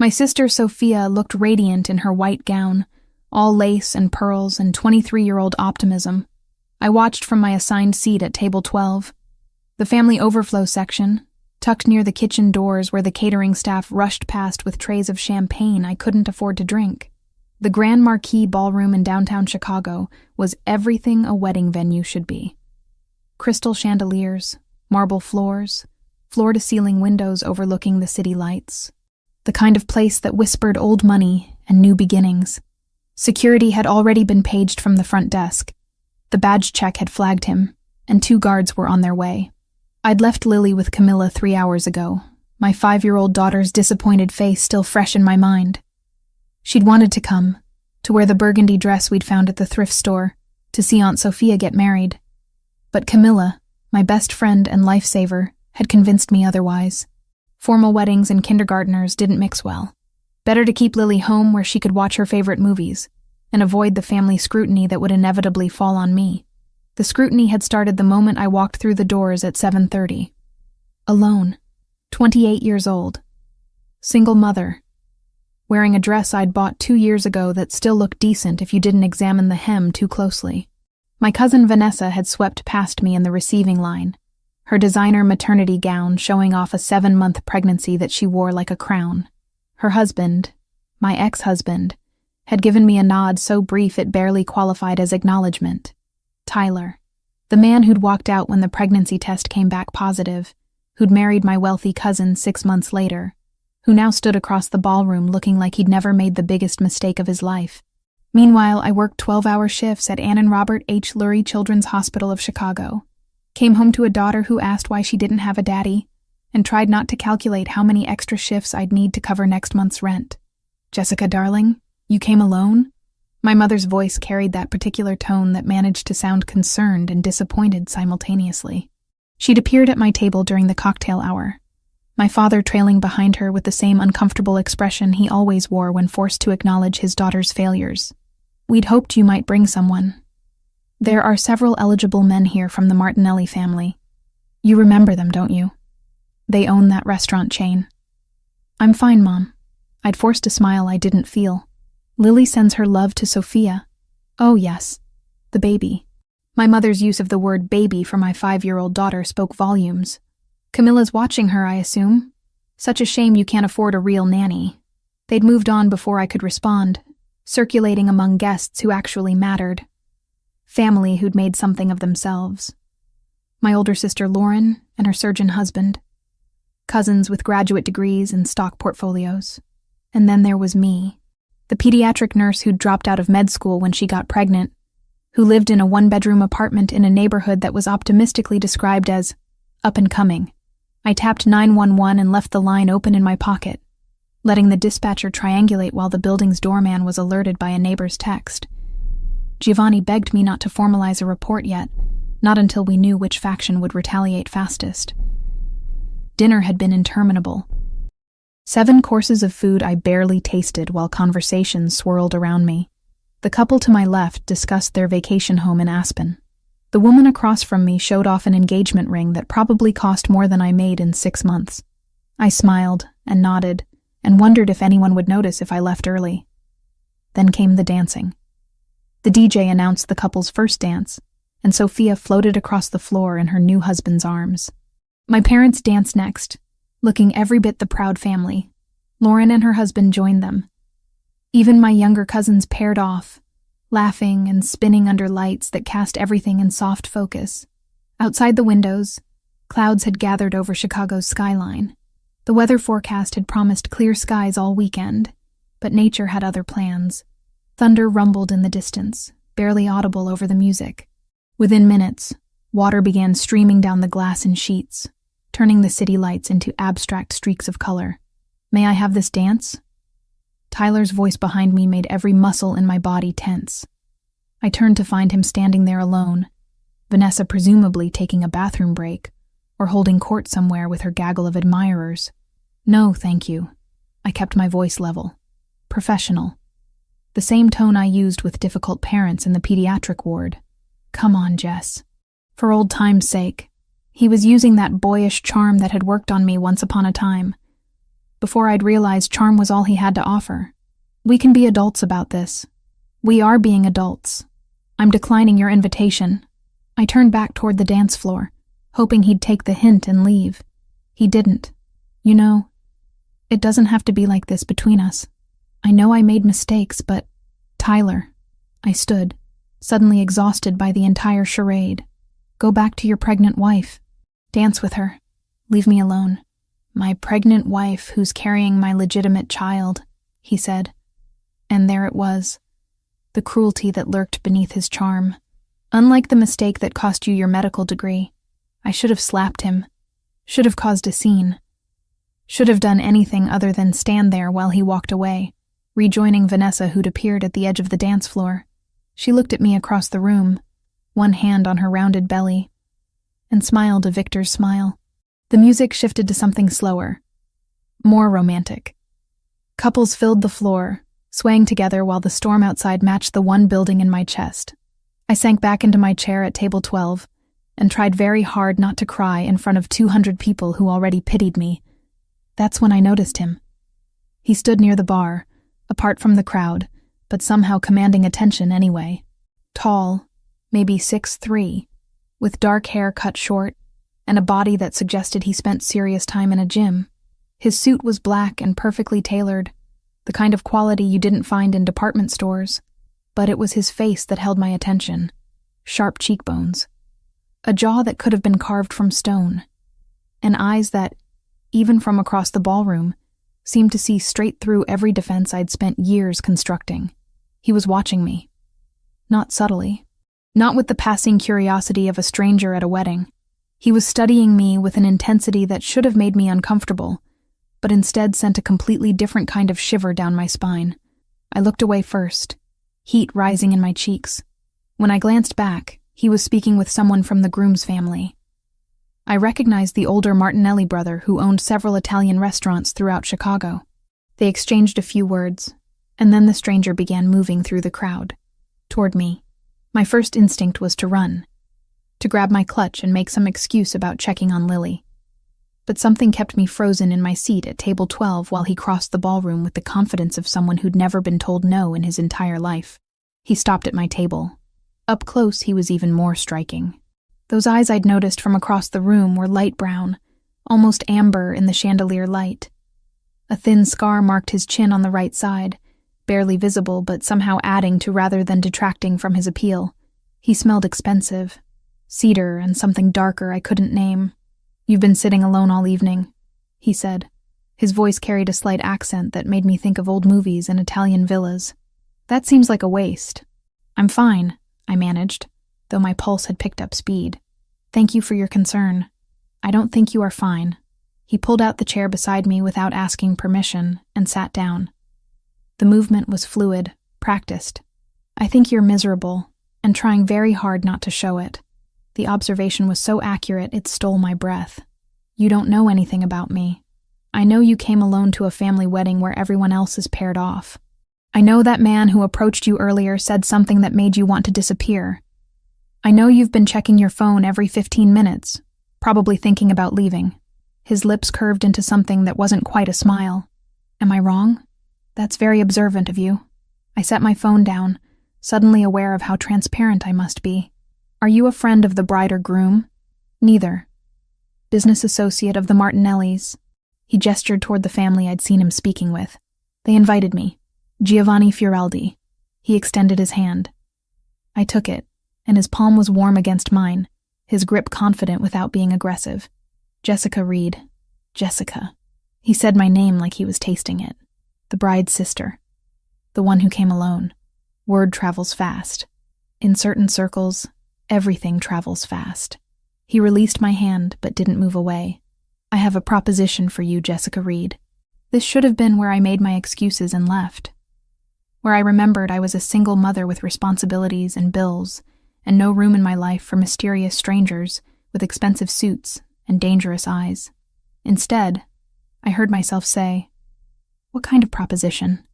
My sister Sophia looked radiant in her white gown, all lace and pearls and 23-year-old optimism. I watched from my assigned seat at table 12. The family overflow section, tucked near the kitchen doors where the catering staff rushed past with trays of champagne I couldn't afford to drink. The Grand Marquis Ballroom in downtown Chicago was everything a wedding venue should be. Crystal chandeliers, marble floors, floor-to-ceiling windows overlooking the city lights. The kind of place that whispered old money and new beginnings. Security had already been paged from the front desk. The badge check had flagged him, and 2 guards were on their way. I'd left Lily with Camilla 3 hours ago, my 5-year-old daughter's disappointed face still fresh in my mind. She'd wanted to come, to wear the burgundy dress we'd found at the thrift store, to see Aunt Sophia get married. But Camilla, my best friend and lifesaver, had convinced me otherwise. Formal weddings and kindergartners didn't mix well. Better to keep Lily home where she could watch her favorite movies, and avoid the family scrutiny that would inevitably fall on me. The scrutiny had started the moment I walked through the doors at 7:30. Alone, 28 years old, single mother, wearing a dress I'd bought 2 years ago that still looked decent if you didn't examine the hem too closely. My cousin Vanessa had swept past me in the receiving line, her designer maternity gown showing off a 7-month pregnancy that she wore like a crown. Her husband, my ex-husband, had given me a nod so brief it barely qualified as acknowledgement. Tyler, the man who'd walked out when the pregnancy test came back positive, who'd married my wealthy cousin 6 months later, who now stood across the ballroom looking like he'd never made the biggest mistake of his life. Meanwhile, I worked 12-hour shifts at Ann and Robert H. Lurie Children's Hospital of Chicago, came home to a daughter who asked why she didn't have a daddy, and tried not to calculate how many extra shifts I'd need to cover next month's rent. "Jessica, darling, you came alone?" My mother's voice carried that particular tone that managed to sound concerned and disappointed simultaneously. She'd appeared at my table during the cocktail hour, my father trailing behind her with the same uncomfortable expression he always wore when forced to acknowledge his daughter's failures. "We'd hoped you might bring someone. There are several eligible men here from the Martinelli family. You remember them, don't you? They own that restaurant chain." "I'm fine, Mom." I'd forced a smile I didn't feel. "Lily sends her love to Sophia." "Oh, yes. The baby." My mother's use of the word baby for my 5-year-old daughter spoke volumes. "Camilla's watching her, I assume. Such a shame you can't afford a real nanny." They'd moved on before I could respond, circulating among guests who actually mattered. Family who'd made something of themselves. My older sister Lauren and her surgeon husband. Cousins with graduate degrees and stock portfolios. And then there was me, the pediatric nurse who'd dropped out of med school when she got pregnant, who lived in a 1-bedroom apartment in a neighborhood that was optimistically described as up and coming. I tapped 911 and left the line open in my pocket, letting the dispatcher triangulate while the building's doorman was alerted by a neighbor's text. Giovanni begged me not to formalize a report yet, not until we knew which faction would retaliate fastest. Dinner had been interminable. 7 courses of food I barely tasted while conversations swirled around me. The couple to my left discussed their vacation home in Aspen. The woman across from me showed off an engagement ring that probably cost more than I made in 6 months. I smiled and nodded and wondered if anyone would notice if I left early. Then came the dancing. The DJ announced the couple's first dance, and Sophia floated across the floor in her new husband's arms. My parents danced next, looking every bit the proud family. Lauren and her husband joined them. Even my younger cousins paired off, laughing and spinning under lights that cast everything in soft focus. Outside the windows, clouds had gathered over Chicago's skyline. The weather forecast had promised clear skies all weekend, but nature had other plans. Thunder rumbled in the distance, barely audible over the music. Within minutes, water began streaming down the glass in sheets, turning the city lights into abstract streaks of color. "May I have this dance?" Tyler's voice behind me made every muscle in my body tense. I turned to find him standing there alone, Vanessa presumably taking a bathroom break, or holding court somewhere with her gaggle of admirers. "No, thank you." I kept my voice level. Professional. The same tone I used with difficult parents in the pediatric ward. "Come on, Jess." For old time's sake. He was using that boyish charm that had worked on me once upon a time. before I'd realized charm was all he had to offer. We can be adults about this. We are being adults. I'm declining your invitation. I turned back toward the dance floor, hoping he'd take the hint and leave. He didn't. You know, it doesn't have to be like this between us. I know I made mistakes, but Tyler, I stood, suddenly exhausted by the entire charade. Go back to your pregnant wife. Dance with her. Leave me alone. My pregnant wife who's carrying my legitimate child, he said. And there it was, the cruelty that lurked beneath his charm. Unlike the mistake that cost you your medical degree, I should have slapped him, should have caused a scene, should have done anything other than stand there while he walked away, rejoining Vanessa who'd appeared at the edge of the dance floor. She looked at me across the room, one hand on her rounded belly, and smiled a victor's smile. The music shifted to something slower, more romantic. Couples filled the floor, swaying together while the storm outside matched the one building in my chest. I sank back into my chair at table 12 and tried very hard not to cry in front of 200 people who already pitied me. That's when I noticed him. He stood near the bar, apart from the crowd, but somehow commanding attention anyway. Tall, maybe 6'3", with dark hair cut short, and a body that suggested he spent serious time in a gym. His suit was black and perfectly tailored, the kind of quality you didn't find in department stores, but it was his face that held my attention. Sharp cheekbones, a jaw that could have been carved from stone, and eyes that, even from across the ballroom, seemed to see straight through every defense I'd spent years constructing. He was watching me. Not subtly, not with the passing curiosity of a stranger at a wedding. He was studying me with an intensity that should have made me uncomfortable, but instead sent a completely different kind of shiver down my spine. I looked away first, heat rising in my cheeks. When I glanced back, he was speaking with someone from the groom's family. I recognized the older Martinelli brother who owned several Italian restaurants throughout Chicago. They exchanged a few words, and then the stranger began moving through the crowd, toward me. My first instinct was to run, to grab my clutch and make some excuse about checking on Lily. But something kept me frozen in my seat at table 12 while he crossed the ballroom with the confidence of someone who'd never been told no in his entire life. He stopped at my table. Up close, he was even more striking. Those eyes I'd noticed from across the room were light brown, almost amber in the chandelier light. A thin scar marked his chin on the right side, barely visible but somehow adding to rather than detracting from his appeal. He smelled expensive. Cedar and something darker I couldn't name. You've been sitting alone all evening, he said. His voice carried a slight accent that made me think of old movies and Italian villas. That seems like a waste. I'm fine, I managed, though my pulse had picked up speed. Thank you for your concern. I don't think you are fine. He pulled out the chair beside me without asking permission and sat down. The movement was fluid, practiced. I think you're miserable, and trying very hard not to show it. The observation was so accurate it stole my breath. You don't know anything about me. I know you came alone to a family wedding where everyone else is paired off. I know that man who approached you earlier said something that made you want to disappear. I know you've been checking your phone every 15 minutes, probably thinking about leaving. His lips curved into something that wasn't quite a smile. Am I wrong? That's very observant of you. I set my phone down, suddenly aware of how transparent I must be. Are you a friend of the bride or groom? Neither. Business associate of the Martinellis. He gestured toward the family I'd seen him speaking with. They invited me. Giovanni Fioreldi. He extended his hand. I took it, and his palm was warm against mine, his grip confident without being aggressive. Jessica Reed. Jessica. He said my name like he was tasting it. The bride's sister. The one who came alone. Word travels fast. In certain circles, everything travels fast. He released my hand, but didn't move away. I have a proposition for you, Jessica Reed. This should have been where I made my excuses and left. Where I remembered I was a single mother with responsibilities and bills, and no room in my life for mysterious strangers with expensive suits and dangerous eyes. Instead, I heard myself say, "What kind of proposition?"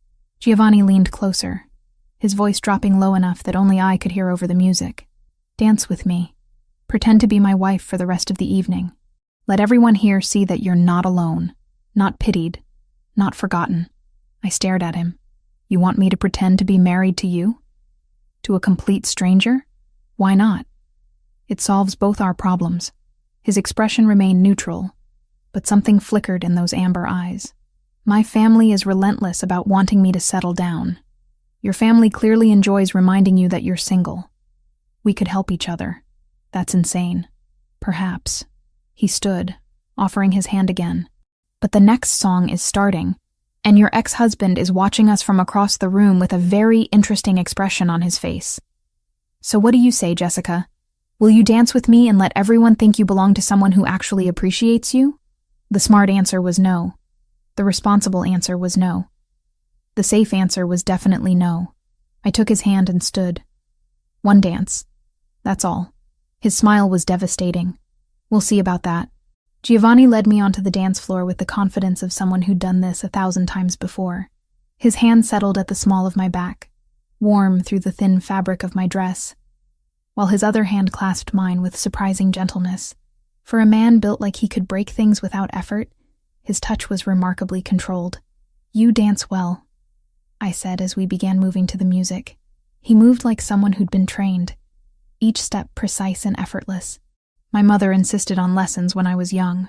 Giovanni leaned closer, his voice dropping low enough that only I could hear over the music. Dance with me. Pretend to be my wife for the rest of the evening. Let everyone here see that you're not alone, not pitied, Not forgotten. I stared at him. You want me to pretend to be married to you? To a complete stranger? Why not? It solves both our problems. His expression remained neutral, but something flickered in those amber eyes. My family is relentless about wanting me to settle down. Your family clearly enjoys reminding you that you're single. We could help each other. That's insane. Perhaps. He stood, offering his hand again. But the next song is starting, and your ex-husband is watching us from across the room with a very interesting expression on his face. So what do you say, Jessica? Will you dance with me and let everyone think you belong to someone who actually appreciates you? The smart answer was no. The responsible answer was no. The safe answer was definitely no. I took his hand and stood. One dance. That's all. His smile was devastating. We'll see about that. Giovanni led me onto the dance floor with the confidence of someone who'd done this 1,000 times before. His hand settled at the small of my back, warm through the thin fabric of my dress, while his other hand clasped mine with surprising gentleness. For a man built like he could break things without effort, his touch was remarkably controlled. You dance well, I said as we began moving to the music. He moved like someone who'd been trained, each step precise and effortless. My mother insisted on lessons when I was young.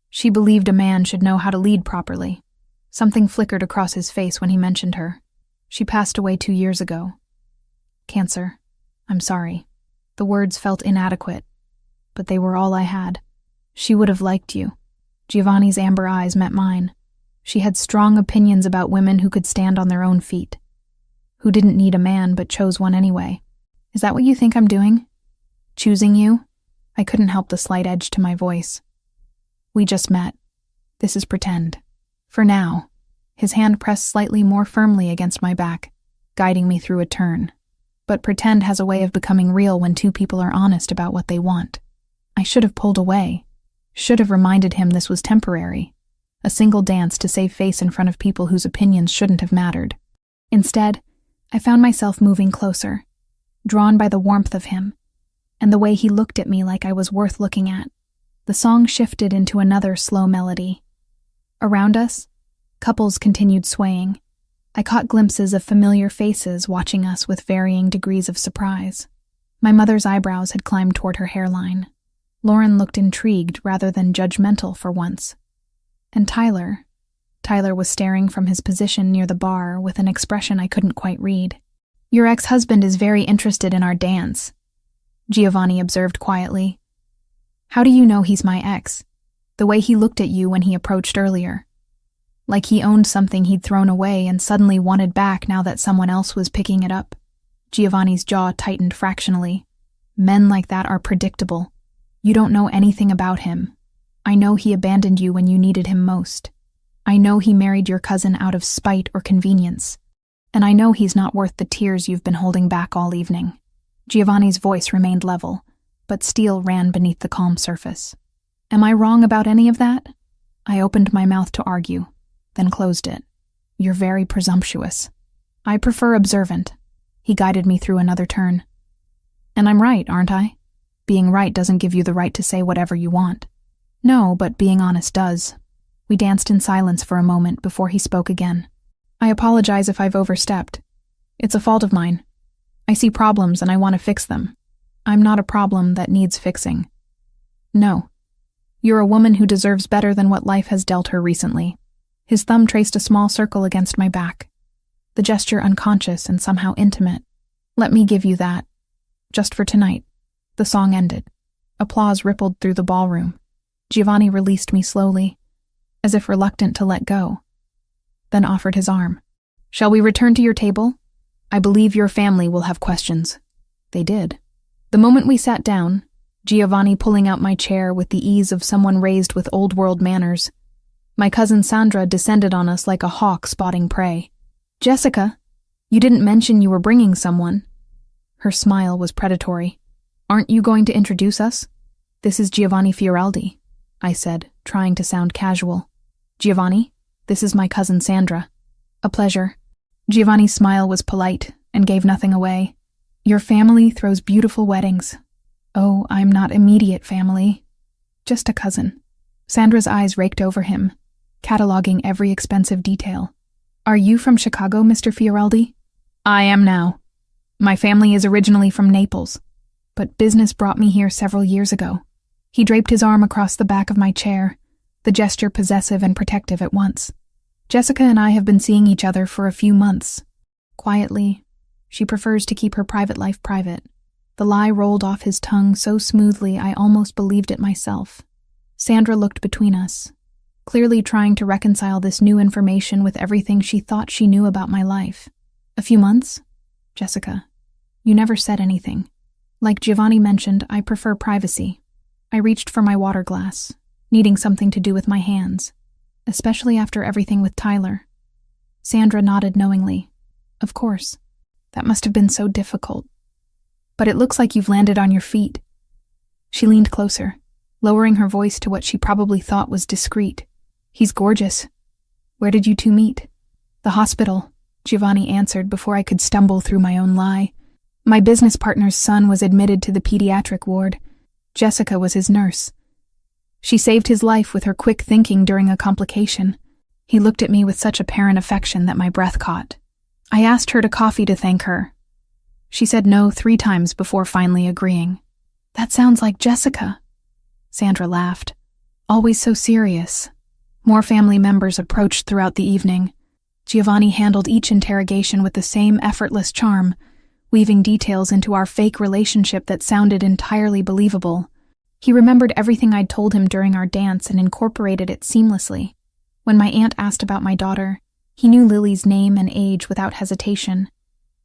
She believed a man should know how to lead properly. Something flickered across his face when he mentioned her. She passed away 2 years ago. Cancer. I'm sorry. The words felt inadequate, but they were all I had. She would have liked you. Giovanni's amber eyes met mine. She had strong opinions about women who could stand on their own feet, who didn't need a man but chose one anyway. Is that what you think I'm doing? Choosing you? I couldn't help the slight edge to my voice. We just met. This is pretend. For now. His hand pressed slightly more firmly against my back, guiding me through a turn. But pretend has a way of becoming real when two people are honest about what they want. I should have pulled away. Should have reminded him this was temporary. A single dance to save face in front of people whose opinions shouldn't have mattered. Instead, I found myself moving closer, drawn by the warmth of him, and the way he looked at me like I was worth looking at. The song shifted into another slow melody. Around us, couples continued swaying. I caught glimpses of familiar faces watching us with varying degrees of surprise. My mother's eyebrows had climbed toward her hairline. Lauren looked intrigued rather than judgmental for once. And Tyler was staring from his position near the bar with an expression I couldn't quite read. Your ex-husband is very interested in our dance, Giovanni observed quietly. How do you know he's my ex? The way he looked at you when he approached earlier. Like he owned something he'd thrown away and suddenly wanted back now that someone else was picking it up. Giovanni's jaw tightened fractionally. Men like that are predictable. You don't know anything about him. I know he abandoned you when you needed him most. I know he married your cousin out of spite or convenience. And I know he's not worth the tears you've been holding back all evening. Giovanni's voice remained level, but steel ran beneath the calm surface. Am I wrong about any of that? I opened my mouth to argue, then closed it. You're very presumptuous. I prefer observant. He guided me through another turn. And I'm right, aren't I? Being right doesn't give you the right to say whatever you want. No, but being honest does. We danced in silence for a moment before he spoke again. I apologize if I've overstepped. It's a fault of mine. I see problems and I want to fix them. I'm not a problem that needs fixing. No. You're a woman who deserves better than what life has dealt her recently. His thumb traced a small circle against my back, the gesture unconscious and somehow intimate. Let me give you that. Just for tonight. The song ended. Applause rippled through the ballroom. Giovanni released me slowly, as if reluctant to let go, then offered his arm. Shall we return to your table? I believe your family will have questions. They did. The moment we sat down, Giovanni pulling out my chair with the ease of someone raised with old-world manners, my cousin Sandra descended on us like a hawk spotting prey. Jessica, you didn't mention you were bringing someone. Her smile was predatory. Aren't you going to introduce us? This is Giovanni Fioraldi, I said, trying to sound casual. Giovanni, this is my cousin Sandra. A pleasure. Giovanni's smile was polite and gave nothing away. Your family throws beautiful weddings. Oh, I'm not immediate family. Just a cousin. Sandra's eyes raked over him, cataloging every expensive detail. "Are you from Chicago, Mr. Fioreldi?" "I am now. My family is originally from Naples, but business brought me here several years ago." He draped his arm across the back of my chair, the gesture possessive and protective at once. "Jessica and I have been seeing each other for a few months. Quietly, she prefers to keep her private life private." The lie rolled off his tongue so smoothly I almost believed it myself. Sandra looked between us, clearly trying to reconcile this new information with everything she thought she knew about my life. "A few months? Jessica, you never said anything. Like Giovanni mentioned, I prefer privacy." I reached for my water glass, needing something to do with my hands, especially after everything with Tyler. Sandra nodded knowingly. "Of course. That must have been so difficult. But it looks like you've landed on your feet." She leaned closer, lowering her voice to what she probably thought was discreet. "He's gorgeous. Where did you two meet?" "The hospital," Giovanni answered before I could stumble through my own lie. "My business partner's son was admitted to the pediatric ward. Jessica was his nurse. She saved his life with her quick thinking during a complication." He looked at me with such apparent affection that my breath caught. "I asked her to coffee to thank her. She said no 3 times before finally agreeing." "That sounds like Jessica." Sandra laughed. "Always so serious." More family members approached throughout the evening. Giovanni handled each interrogation with the same effortless charm, weaving details into our fake relationship that sounded entirely believable. He remembered everything I'd told him during our dance and incorporated it seamlessly. When my aunt asked about my daughter, he knew Lily's name and age without hesitation,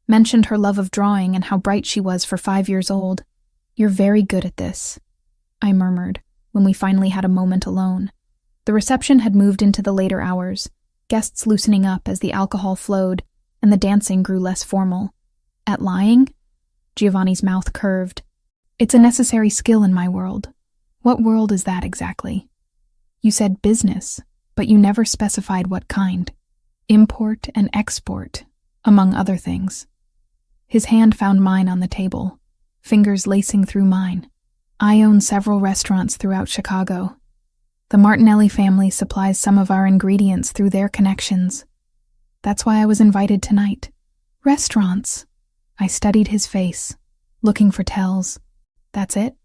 mentioned her love of drawing and how bright she was for 5 years old. "You're very good at this," I murmured, when we finally had a moment alone. The reception had moved into the later hours, guests loosening up as the alcohol flowed and the dancing grew less formal. "At lying?" Giovanni's mouth curved. "It's a necessary skill in my world." "What world is that exactly?" "You said business, but you never specified what kind. Import and export, among other things." His hand found mine on the table, fingers lacing through mine. "I own several restaurants throughout Chicago. The Martinelli family supplies some of our ingredients through their connections. That's why I was invited tonight." "Restaurants?" I studied his face, looking for tells. "That's it?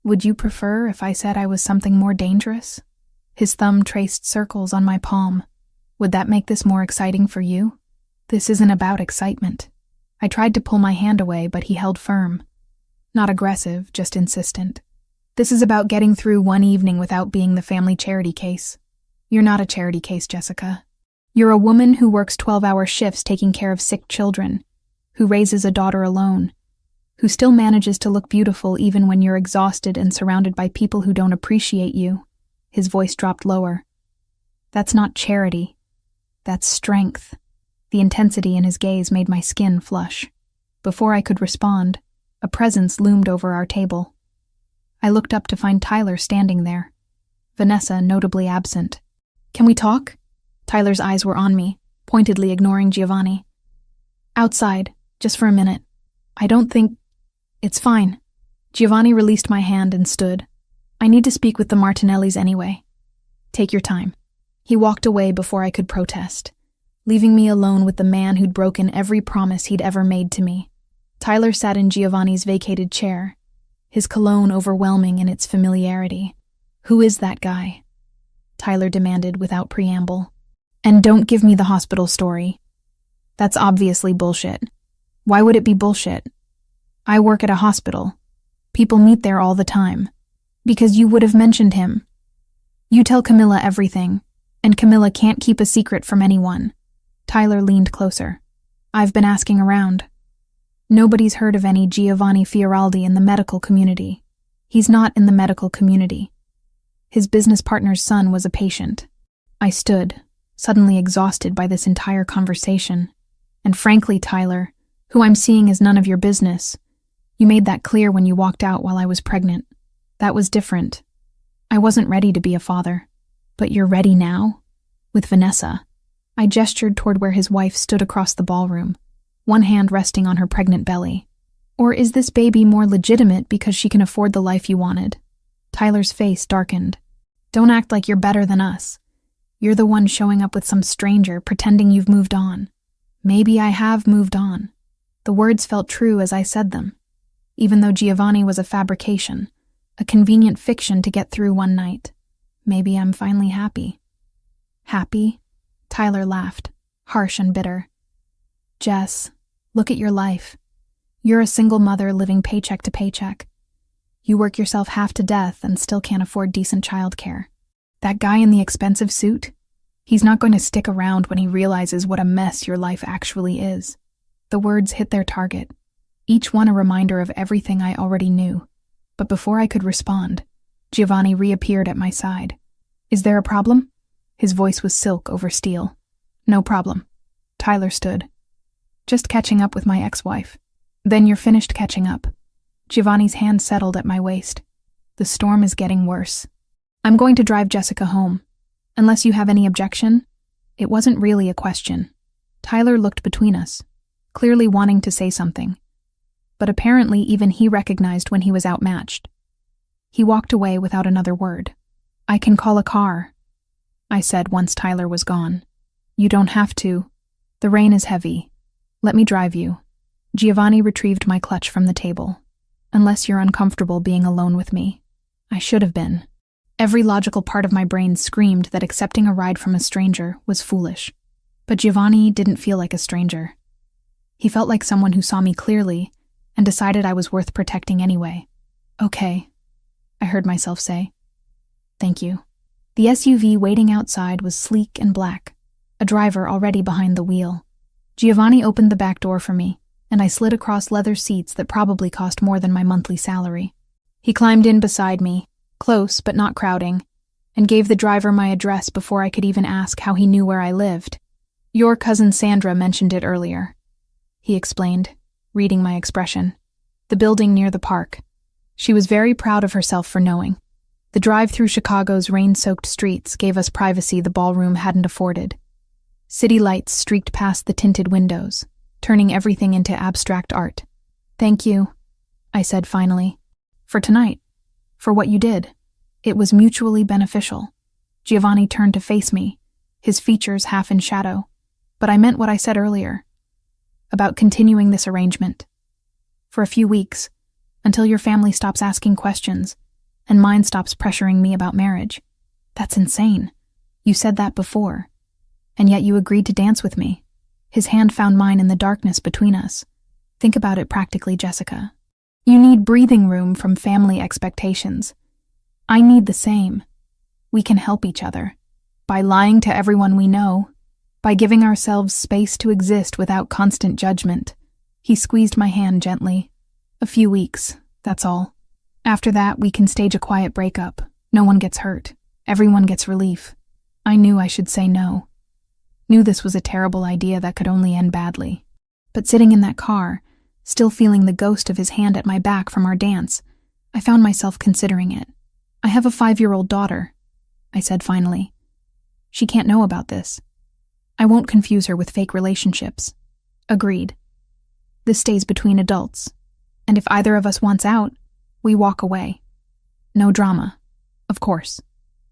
Would you prefer if I said I was something more dangerous?" His thumb traced circles on my palm. "Would that make this more exciting for you?" "This isn't about excitement." I tried to pull my hand away, but he held firm. Not aggressive, just insistent. "This is about getting through one evening without being the family charity case." "You're not a charity case, Jessica. You're a woman who works 12-hour shifts taking care of sick children, who raises a daughter alone, who still manages to look beautiful even when you're exhausted and surrounded by people who don't appreciate you." His voice dropped lower. "That's not charity. That's strength." The intensity in his gaze made my skin flush. Before I could respond, a presence loomed over our table. I looked up to find Tyler standing there, Vanessa notably absent. "Can we talk?" Tyler's eyes were on me, pointedly ignoring Giovanni. "Outside, just for a minute. I don't think... It's fine." Giovanni released my hand and stood. "I need to speak with the Martinellis anyway." "Take your time." He walked away before I could protest, leaving me alone with the man who'd broken every promise he'd ever made to me. Tyler sat in Giovanni's vacated chair, his cologne overwhelming in its familiarity. "Who is that guy?" Tyler demanded without preamble. "And don't give me the hospital story. That's obviously bullshit." "Why would it be bullshit?" "I work at a hospital. People meet there all the time." "Because you would have mentioned him. You tell Camilla everything, and Camilla can't keep a secret from anyone." Tyler leaned closer. "I've been asking around. Nobody's heard of any Giovanni Fioreldi in the medical community. He's not in the medical community. His business partner's son was a patient." I stood, suddenly exhausted by this entire conversation. "And frankly, Tyler, who I'm seeing is none of your business. You made that clear when you walked out while I was pregnant. That was different. I wasn't ready to be a father. But you're ready now? With Vanessa." I gestured toward where his wife stood across the ballroom, one hand resting on her pregnant belly. "Or is this baby more legitimate because she can afford the life you wanted?" Tyler's face darkened. "Don't act like you're better than us. You're the one showing up with some stranger, pretending you've moved on. Maybe I have moved on. The words felt true as I said them, even though Giovanni was a fabrication, a convenient fiction to get through one night. Maybe I'm finally happy. Happy? Tyler laughed, harsh and bitter. Jess, look at your life. You're a single mother living paycheck to paycheck. You work yourself half to death and still can't afford decent childcare. That guy in the expensive suit? He's not going to stick around when he realizes what a mess your life actually is. The words hit their target, each one a reminder of everything I already knew. But before I could respond, Giovanni reappeared at my side. Is there a problem? His voice was silk over steel. No problem. Tyler stood. Just catching up with my ex-wife. Then you're finished catching up. Giovanni's hand settled at my waist. The storm is getting worse. I'm going to drive Jessica home. Unless you have any objection? It wasn't really a question. Tyler looked between us, clearly wanting to say something. But apparently even he recognized when he was outmatched. He walked away without another word. I can call a car, I said once Tyler was gone. You don't have to. The rain is heavy. Let me drive you. Giovanni retrieved my clutch from the table. Unless you're uncomfortable being alone with me. I should have been. Every logical part of my brain screamed that accepting a ride from a stranger was foolish. But Giovanni didn't feel like a stranger. He felt like someone who saw me clearly and decided I was worth protecting anyway. Okay, I heard myself say. Thank you. The SUV waiting outside was sleek and black, a driver already behind the wheel. Giovanni opened the back door for me, and I slid across leather seats that probably cost more than my monthly salary. He climbed in beside me, close but not crowding, and gave the driver my address before I could even ask how he knew where I lived. Your cousin Sandra mentioned it earlier, he explained, reading my expression. The building near the park. She was very proud of herself for knowing. The drive through Chicago's rain-soaked streets gave us privacy the ballroom hadn't afforded. City lights streaked past the tinted windows, turning everything into abstract art. Thank you, I said finally. For tonight. For what you did. It was mutually beneficial. Giovanni turned to face me, his features half in shadow. But I meant what I said earlier. About continuing this arrangement. For a few weeks, until your family stops asking questions, and mine stops pressuring me about marriage. That's insane. You said that before. And yet you agreed to dance with me. His hand found mine in the darkness between us. Think about it practically, Jessica. You need breathing room from family expectations. I need the same. We can help each other. By lying to everyone we know. By giving ourselves space to exist without constant judgment. He squeezed my hand gently. A few weeks, that's all. After that, we can stage a quiet breakup. No one gets hurt. Everyone gets relief. I knew I should say no. Knew this was a terrible idea that could only end badly. But sitting in that car, still feeling the ghost of his hand at my back from our dance, I found myself considering it. I have a 5-year-old daughter, I said finally. She can't know about this. I won't confuse her with fake relationships. Agreed. This stays between adults. And if either of us wants out, we walk away. No drama, of course.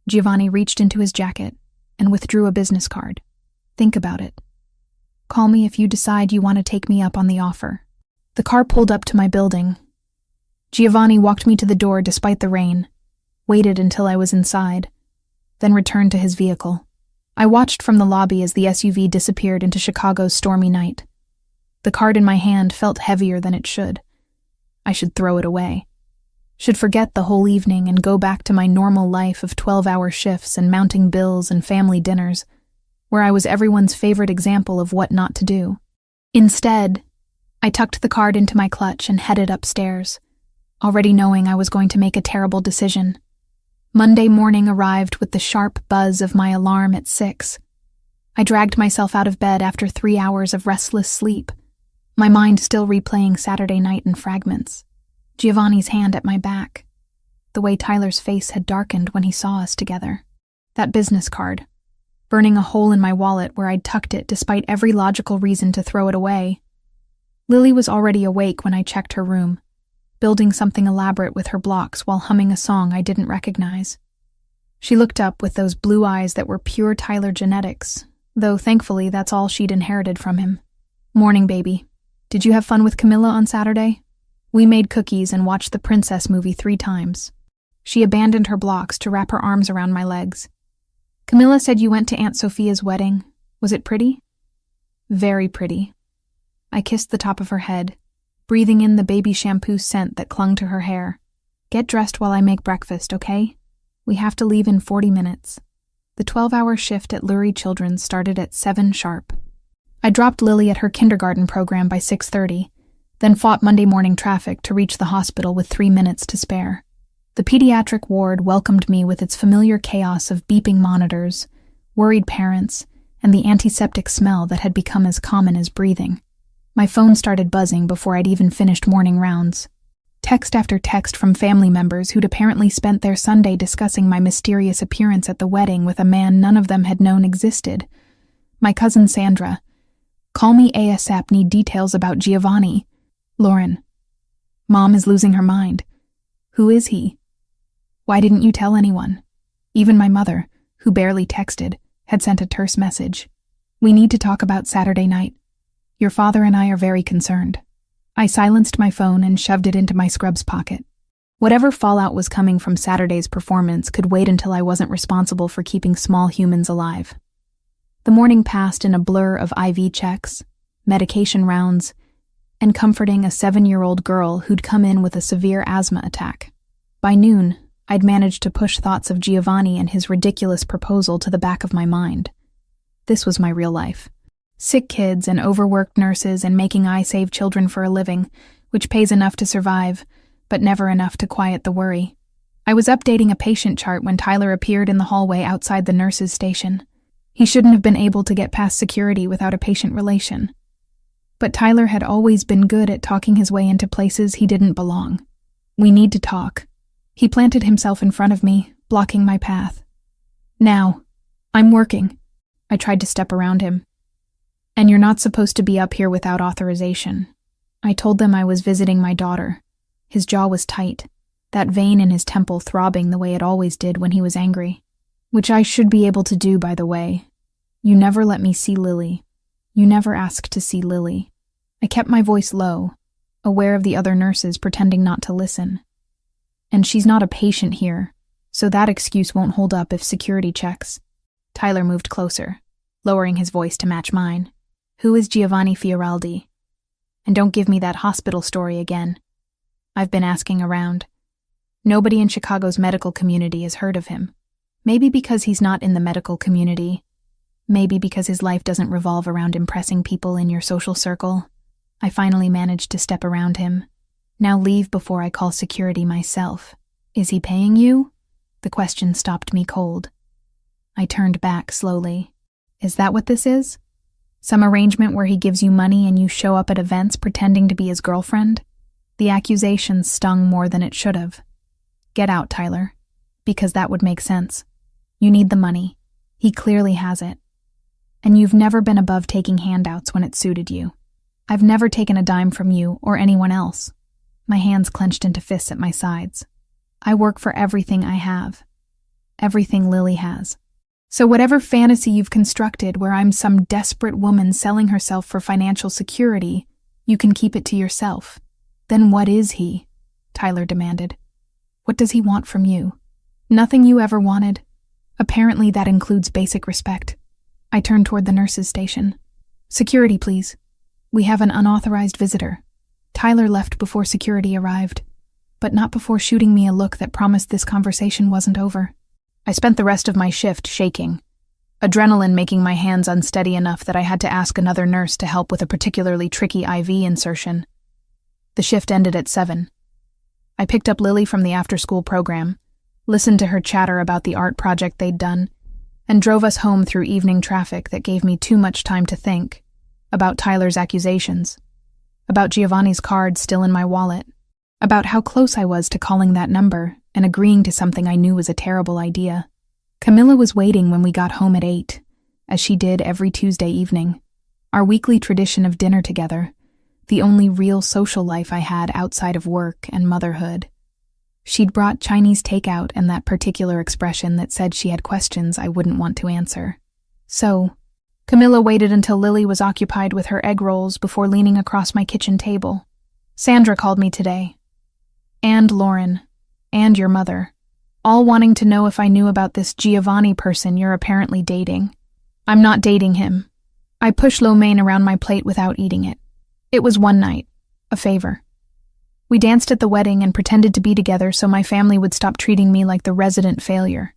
Giovanni reached into his jacket and withdrew a business card. Think about it. Call me if you decide you want to take me up on the offer. The car pulled up to my building. Giovanni walked me to the door despite the rain, waited until I was inside, then returned to his vehicle. I watched from the lobby as the SUV disappeared into Chicago's stormy night. The card in my hand felt heavier than it should. I should throw it away. Should forget the whole evening and go back to my normal life of 12-hour shifts and mounting bills and family dinners, where I was everyone's favorite example of what not to do. Instead, I tucked the card into my clutch and headed upstairs, already knowing I was going to make a terrible decision. Monday morning arrived with the sharp buzz of my alarm at 6. I dragged myself out of bed after 3 hours of restless sleep, my mind still replaying Saturday night in fragments. Giovanni's hand at my back. The way Tyler's face had darkened when he saw us together. That business card. Burning a hole in my wallet where I'd tucked it despite every logical reason to throw it away. Lily was already awake when I checked her room, building something elaborate with her blocks while humming a song I didn't recognize. She looked up with those blue eyes that were pure Tyler genetics, though thankfully that's all she'd inherited from him. "Morning, baby. Did you have fun with Camilla on Saturday? We made cookies and watched the princess movie 3 times. She abandoned her blocks to wrap her arms around my legs. "Camilla said you went to Aunt Sophia's wedding. Was it pretty?" "Very pretty." I kissed the top of her head, breathing in the baby shampoo scent that clung to her hair. "Get dressed while I make breakfast, okay? We have to leave in 40 minutes. The 12-hour shift at Lurie Children's started at 7 sharp. I dropped Lily at her kindergarten program by 6:30, then fought Monday morning traffic to reach the hospital with 3 minutes to spare. The pediatric ward welcomed me with its familiar chaos of beeping monitors, worried parents, and the antiseptic smell that had become as common as breathing. My phone started buzzing before I'd even finished morning rounds. Text after text from family members who'd apparently spent their Sunday discussing my mysterious appearance at the wedding with a man none of them had known existed. My cousin Sandra. "Call me ASAP, need details about Giovanni." Lauren. "Mom is losing her mind. Who is he? Why didn't you tell anyone?" Even my mother, who barely texted, had sent a terse message. "We need to talk about Saturday night. Your father and I are very concerned." I silenced my phone and shoved it into my scrubs pocket. Whatever fallout was coming from Saturday's performance could wait until I wasn't responsible for keeping small humans alive. The morning passed in a blur of IV checks, medication rounds, and comforting a 7-year-old girl who'd come in with a severe asthma attack. By noon, I'd managed to push thoughts of Giovanni and his ridiculous proposal to the back of my mind. This was my real life. Sick kids and overworked nurses and making I save children for a living, which pays enough to survive, but never enough to quiet the worry. I was updating a patient chart when Tyler appeared in the hallway outside the nurse's station. He shouldn't have been able to get past security without a patient relation. But Tyler had always been good at talking his way into places he didn't belong. "We need to talk." He planted himself in front of me, blocking my path. "Now. I'm working." I tried to step around him. "And you're not supposed to be up here without authorization." I told them I was visiting my daughter. His jaw was tight, that vein in his temple throbbing the way it always did when he was angry. "Which I should be able to do, by the way. You never let me see Lily. You never asked to see Lily." I kept my voice low, aware of the other nurses pretending not to listen. "And she's not a patient here, so that excuse won't hold up if security checks." Tyler moved closer, lowering his voice to match mine. "Who is Giovanni Fioraldi? And don't give me that hospital story again. I've been asking around. Nobody in Chicago's medical community has heard of him. Maybe because he's not in the medical community. Maybe because his life doesn't revolve around impressing people in your social circle." I finally managed to step around him. "Now leave before I call security myself. Is he paying you?" The question stopped me cold. I turned back slowly. "Is that what this is? Some arrangement where he gives you money and you show up at events pretending to be his girlfriend?" The accusation stung more than it should have. "Get out, Tyler. Because that would make sense. You need the money. He clearly has it. And you've never been above taking handouts when it suited you. I've never taken a dime from you or anyone else." My hands clenched into fists at my sides. "I work for everything I have. Everything Lily has. So whatever fantasy you've constructed where I'm some desperate woman selling herself for financial security, you can keep it to yourself." "Then what is he?" Tyler demanded. "What does he want from you? Nothing you ever wanted. Apparently that includes basic respect." I turned toward the nurse's station. "Security, please. We have an unauthorized visitor." Tyler left before security arrived, but not before shooting me a look that promised this conversation wasn't over. I spent the rest of my shift shaking, adrenaline making my hands unsteady enough that I had to ask another nurse to help with a particularly tricky IV insertion. The shift ended at 7. I picked up Lily from the after-school program, listened to her chatter about the art project they'd done, and drove us home through evening traffic that gave me too much time to think about Tyler's accusations, about Giovanni's card still in my wallet, about how close I was to calling that number and agreeing to something I knew was a terrible idea. Camilla was waiting when we got home at 8, as she did every Tuesday evening, our weekly tradition of dinner together, the only real social life I had outside of work and motherhood. She'd brought Chinese takeout and that particular expression that said she had questions I wouldn't want to answer. So, Camilla waited until Lily was occupied with her egg rolls before leaning across my kitchen table. Sandra called me today. And Lauren. And your mother. All wanting to know if I knew about this Giovanni person you're apparently dating. I'm not dating him. I pushed lo mein around my plate without eating it. It was one night. A favor. We danced at the wedding and pretended to be together so my family would stop treating me like the resident failure.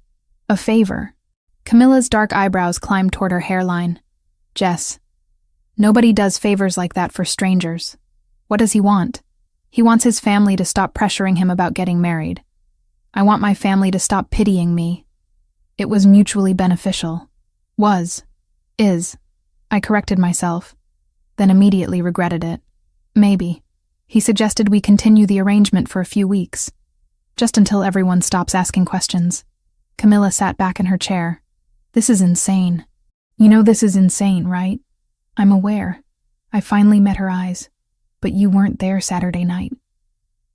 A favor. Camilla's dark eyebrows climbed toward her hairline. Jess. Nobody does favors like that for strangers. What does he want? He wants his family to stop pressuring him about getting married. I want my family to stop pitying me. It was mutually beneficial. Was. Is. I corrected myself, then immediately regretted it. Maybe. He suggested we continue the arrangement for a few weeks, just until everyone stops asking questions. Camilla sat back in her chair. This is insane. You know this is insane, right? I'm aware. I finally met her eyes, but you weren't there Saturday night.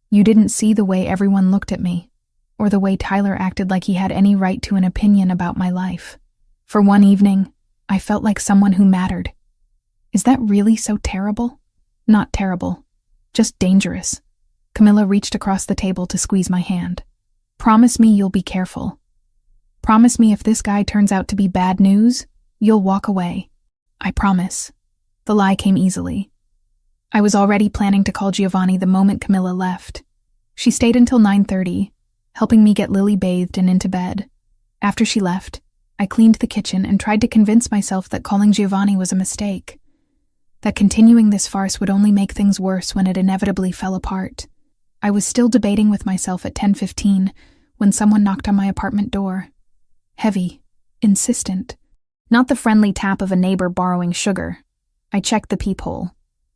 You didn't see the way everyone looked at me, or the way Tyler acted like he had any right to an opinion about my life. For one evening, I felt like someone who mattered. Is that really so terrible? Not terrible. Just dangerous. Camilla reached across the table to squeeze my hand. Promise me you'll be careful. Promise me if this guy turns out to be bad news, you'll walk away. I promise. The lie came easily. I was already planning to call Giovanni the moment Camilla left. She stayed until 9:30, helping me get Lily bathed and into bed. After she left, I cleaned the kitchen and tried to convince myself that calling Giovanni was a mistake. That continuing this farce would only make things worse when it inevitably fell apart. I was still debating with myself at 10:15 when someone knocked on my apartment door. Heavy, insistent. Not the friendly tap of a neighbor borrowing sugar. I checked the peephole.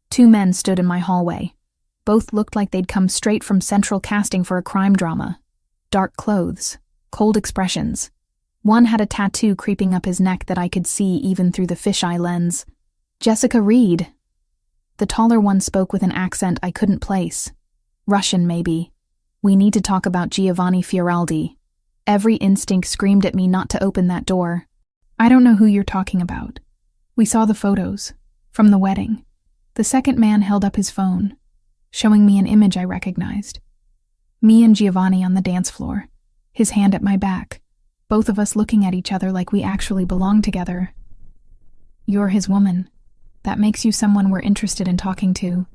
2 men stood in my hallway. Both looked like they'd come straight from central casting for a crime drama. Dark clothes, cold expressions. One had a tattoo creeping up his neck that I could see even through the fisheye lens. Jessica Reed. The taller one spoke with an accent I couldn't place. Russian, maybe. We need to talk about Giovanni Fioraldi. Every instinct screamed at me not to open that door. I don't know who you're talking about. We saw the photos. From the wedding. The second man held up his phone, showing me an image I recognized. Me and Giovanni on the dance floor, his hand at my back, both of us looking at each other like we actually belonged together. You're his woman. That makes you someone we're interested in talking to.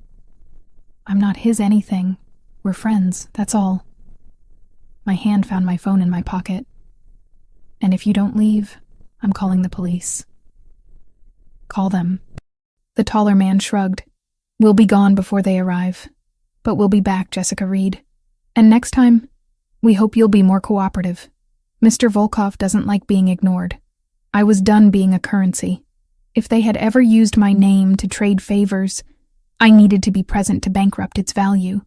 I'm not his anything. We're friends, that's all. My hand found my phone in my pocket. And if you don't leave, I'm calling the police. Call them. The taller man shrugged. We'll be gone before they arrive. But we'll be back, Jessica Reed. And next time, we hope you'll be more cooperative. Mr. Volkov doesn't like being ignored. I was done being a currency. If they had ever used my name to trade favors, I needed to be present to bankrupt its value.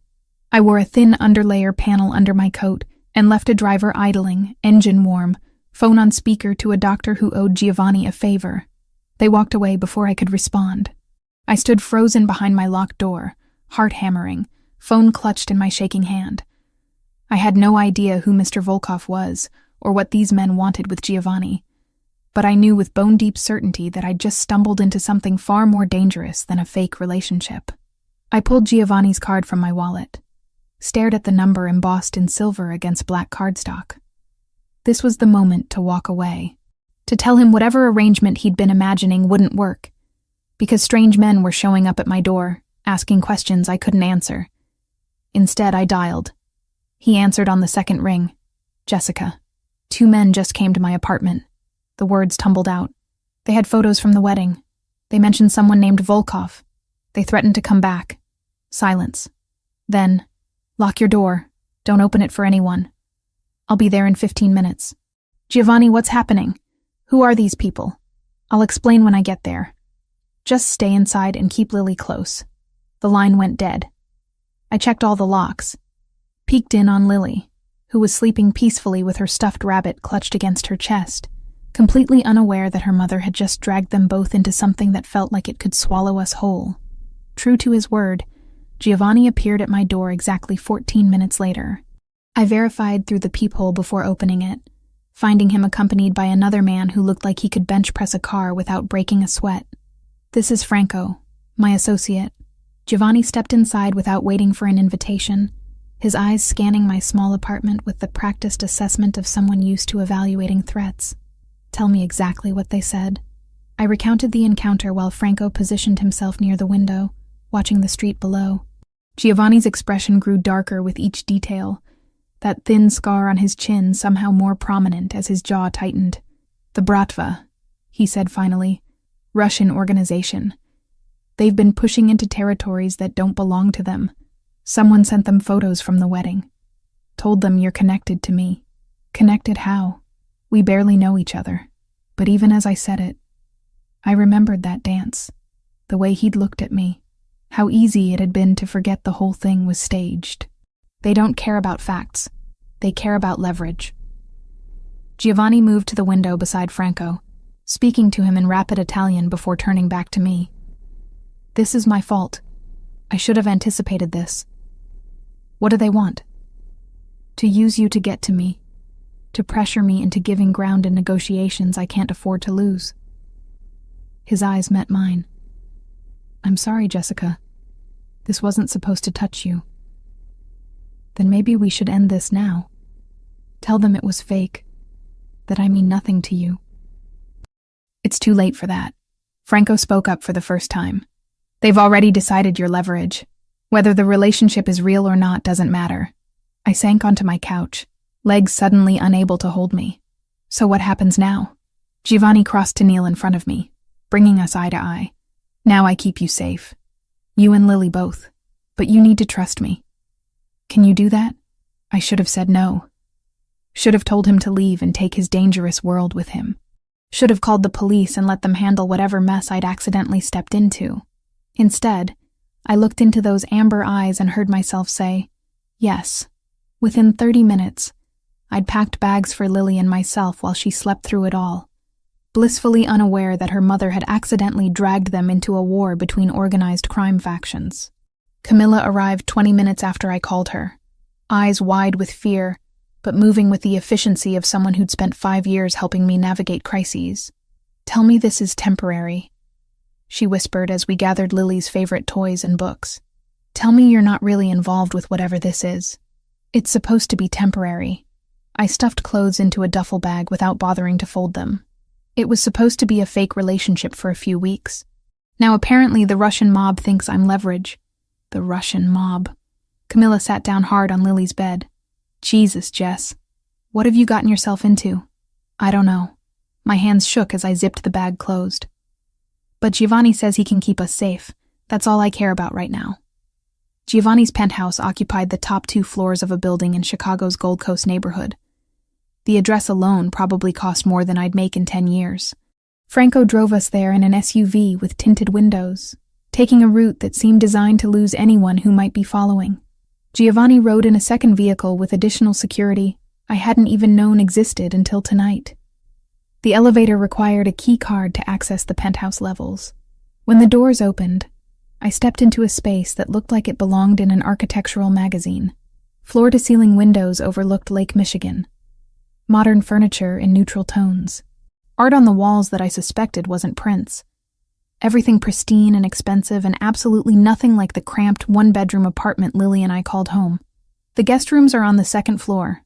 I wore a thin underlayer panel under my coat and left a driver idling, engine warm, phone on speaker to a doctor who owed Giovanni a favor. They walked away before I could respond. I stood frozen behind my locked door, heart hammering, phone clutched in my shaking hand. I had no idea who Mr. Volkov was or what these men wanted with Giovanni. But I knew with bone-deep certainty that I'd just stumbled into something far more dangerous than a fake relationship. I pulled Giovanni's card from my wallet, stared at the number embossed in silver against black cardstock. This was the moment to walk away, to tell him whatever arrangement he'd been imagining wouldn't work, because strange men were showing up at my door, asking questions I couldn't answer. Instead, I dialed. He answered on the second ring. Jessica. 2 men just came to my apartment. The words tumbled out. They had photos from the wedding. They mentioned someone named Volkov. They threatened to come back. Silence. Then, lock your door. Don't open it for anyone. I'll be there in 15 minutes. Giovanni, what's happening? Who are these people? I'll explain when I get there. Just stay inside and keep Lily close. The line went dead. I checked all the locks. Peeked in on Lily, who was sleeping peacefully with her stuffed rabbit clutched against her chest, completely unaware that her mother had just dragged them both into something that felt like it could swallow us whole. True to his word, Giovanni appeared at my door exactly 14 minutes later. I verified through the peephole before opening it, finding him accompanied by another man who looked like he could bench press a car without breaking a sweat. "This is Franco, my associate." Giovanni stepped inside without waiting for an invitation, his eyes scanning my small apartment with the practiced assessment of someone used to evaluating threats. "Tell me exactly what they said." I recounted the encounter while Franco positioned himself near the window, watching the street below. Giovanni's expression grew darker with each detail, that thin scar on his chin somehow more prominent as his jaw tightened. "The Bratva," he said finally. "Russian organization. They've been pushing into territories that don't belong to them. Someone sent them photos from the wedding. Told them you're connected to me." "Connected how? We barely know each other." But even as I said it, I remembered that dance, the way he'd looked at me, how easy it had been to forget the whole thing was staged. They don't care about facts. They care about leverage. Giovanni moved to the window beside Franco, speaking to him in rapid Italian before turning back to me. "This is my fault. I should have anticipated this. What do they want?" "To use you to get to me, to pressure me into giving ground in negotiations I can't afford to lose." His eyes met mine. "I'm sorry, Jessica. This wasn't supposed to touch you." "Then maybe we should end this now. Tell them it was fake, that I mean nothing to you." "It's too late for that." Franco spoke up for the first time. "They've already decided your leverage. Whether the relationship is real or not doesn't matter." I sank onto my couch, legs suddenly unable to hold me. "So what happens now?" Giovanni crossed to kneel in front of me, bringing us eye to eye. "Now I keep you safe. You and Lily both. But you need to trust me." "Can you do that?" I should have said no. Should have told him to leave and take his dangerous world with him. Should have called the police and let them handle whatever mess I'd accidentally stepped into. Instead, I looked into those amber eyes and heard myself say, yes. Within 30 minutes, I'd packed bags for Lily and myself while she slept through it all, blissfully unaware that her mother had accidentally dragged them into a war between organized crime factions. Camilla arrived 20 minutes after I called her, eyes wide with fear, but moving with the efficiency of someone who'd spent 5 years helping me navigate crises. "Tell me this is temporary," she whispered as we gathered Lily's favorite toys and books. "Tell me you're not really involved with whatever this is. It's supposed to be temporary." I stuffed clothes into a duffel bag without bothering to fold them. It was supposed to be a fake relationship for a few weeks. Now apparently the Russian mob thinks I'm leverage. The Russian mob. Camilla sat down hard on Lily's bed. "Jesus, Jess. What have you gotten yourself into?" "I don't know." My hands shook as I zipped the bag closed. "But Giovanni says he can keep us safe. That's all I care about right now." Giovanni's penthouse occupied the top 2 floors of a building in Chicago's Gold Coast neighborhood. The address alone probably cost more than I'd make in 10 years. Franco drove us there in an SUV with tinted windows, taking a route that seemed designed to lose anyone who might be following. Giovanni rode in a second vehicle with additional security I hadn't even known existed until tonight. The elevator required a key card to access the penthouse levels. When the doors opened, I stepped into a space that looked like it belonged in an architectural magazine. Floor-to-ceiling windows overlooked Lake Michigan. Modern furniture in neutral tones. Art on the walls that I suspected wasn't prints. Everything pristine and expensive and absolutely nothing like the cramped 1-bedroom apartment Lily and I called home. "The guest rooms are on the 2nd floor.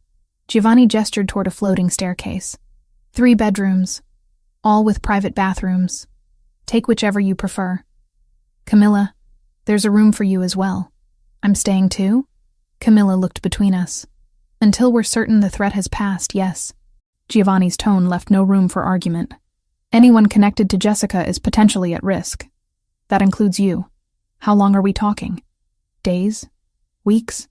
Giovanni gestured toward a floating staircase. 3 bedrooms, all with private bathrooms. Take whichever you prefer. Camilla, there's a room for you as well." "I'm staying too?" Camilla looked between us. "Until we're certain the threat has passed, yes." Giovanni's tone left no room for argument. "Anyone connected to Jessica is potentially at risk. That includes you. How long are we talking? Days? Weeks?"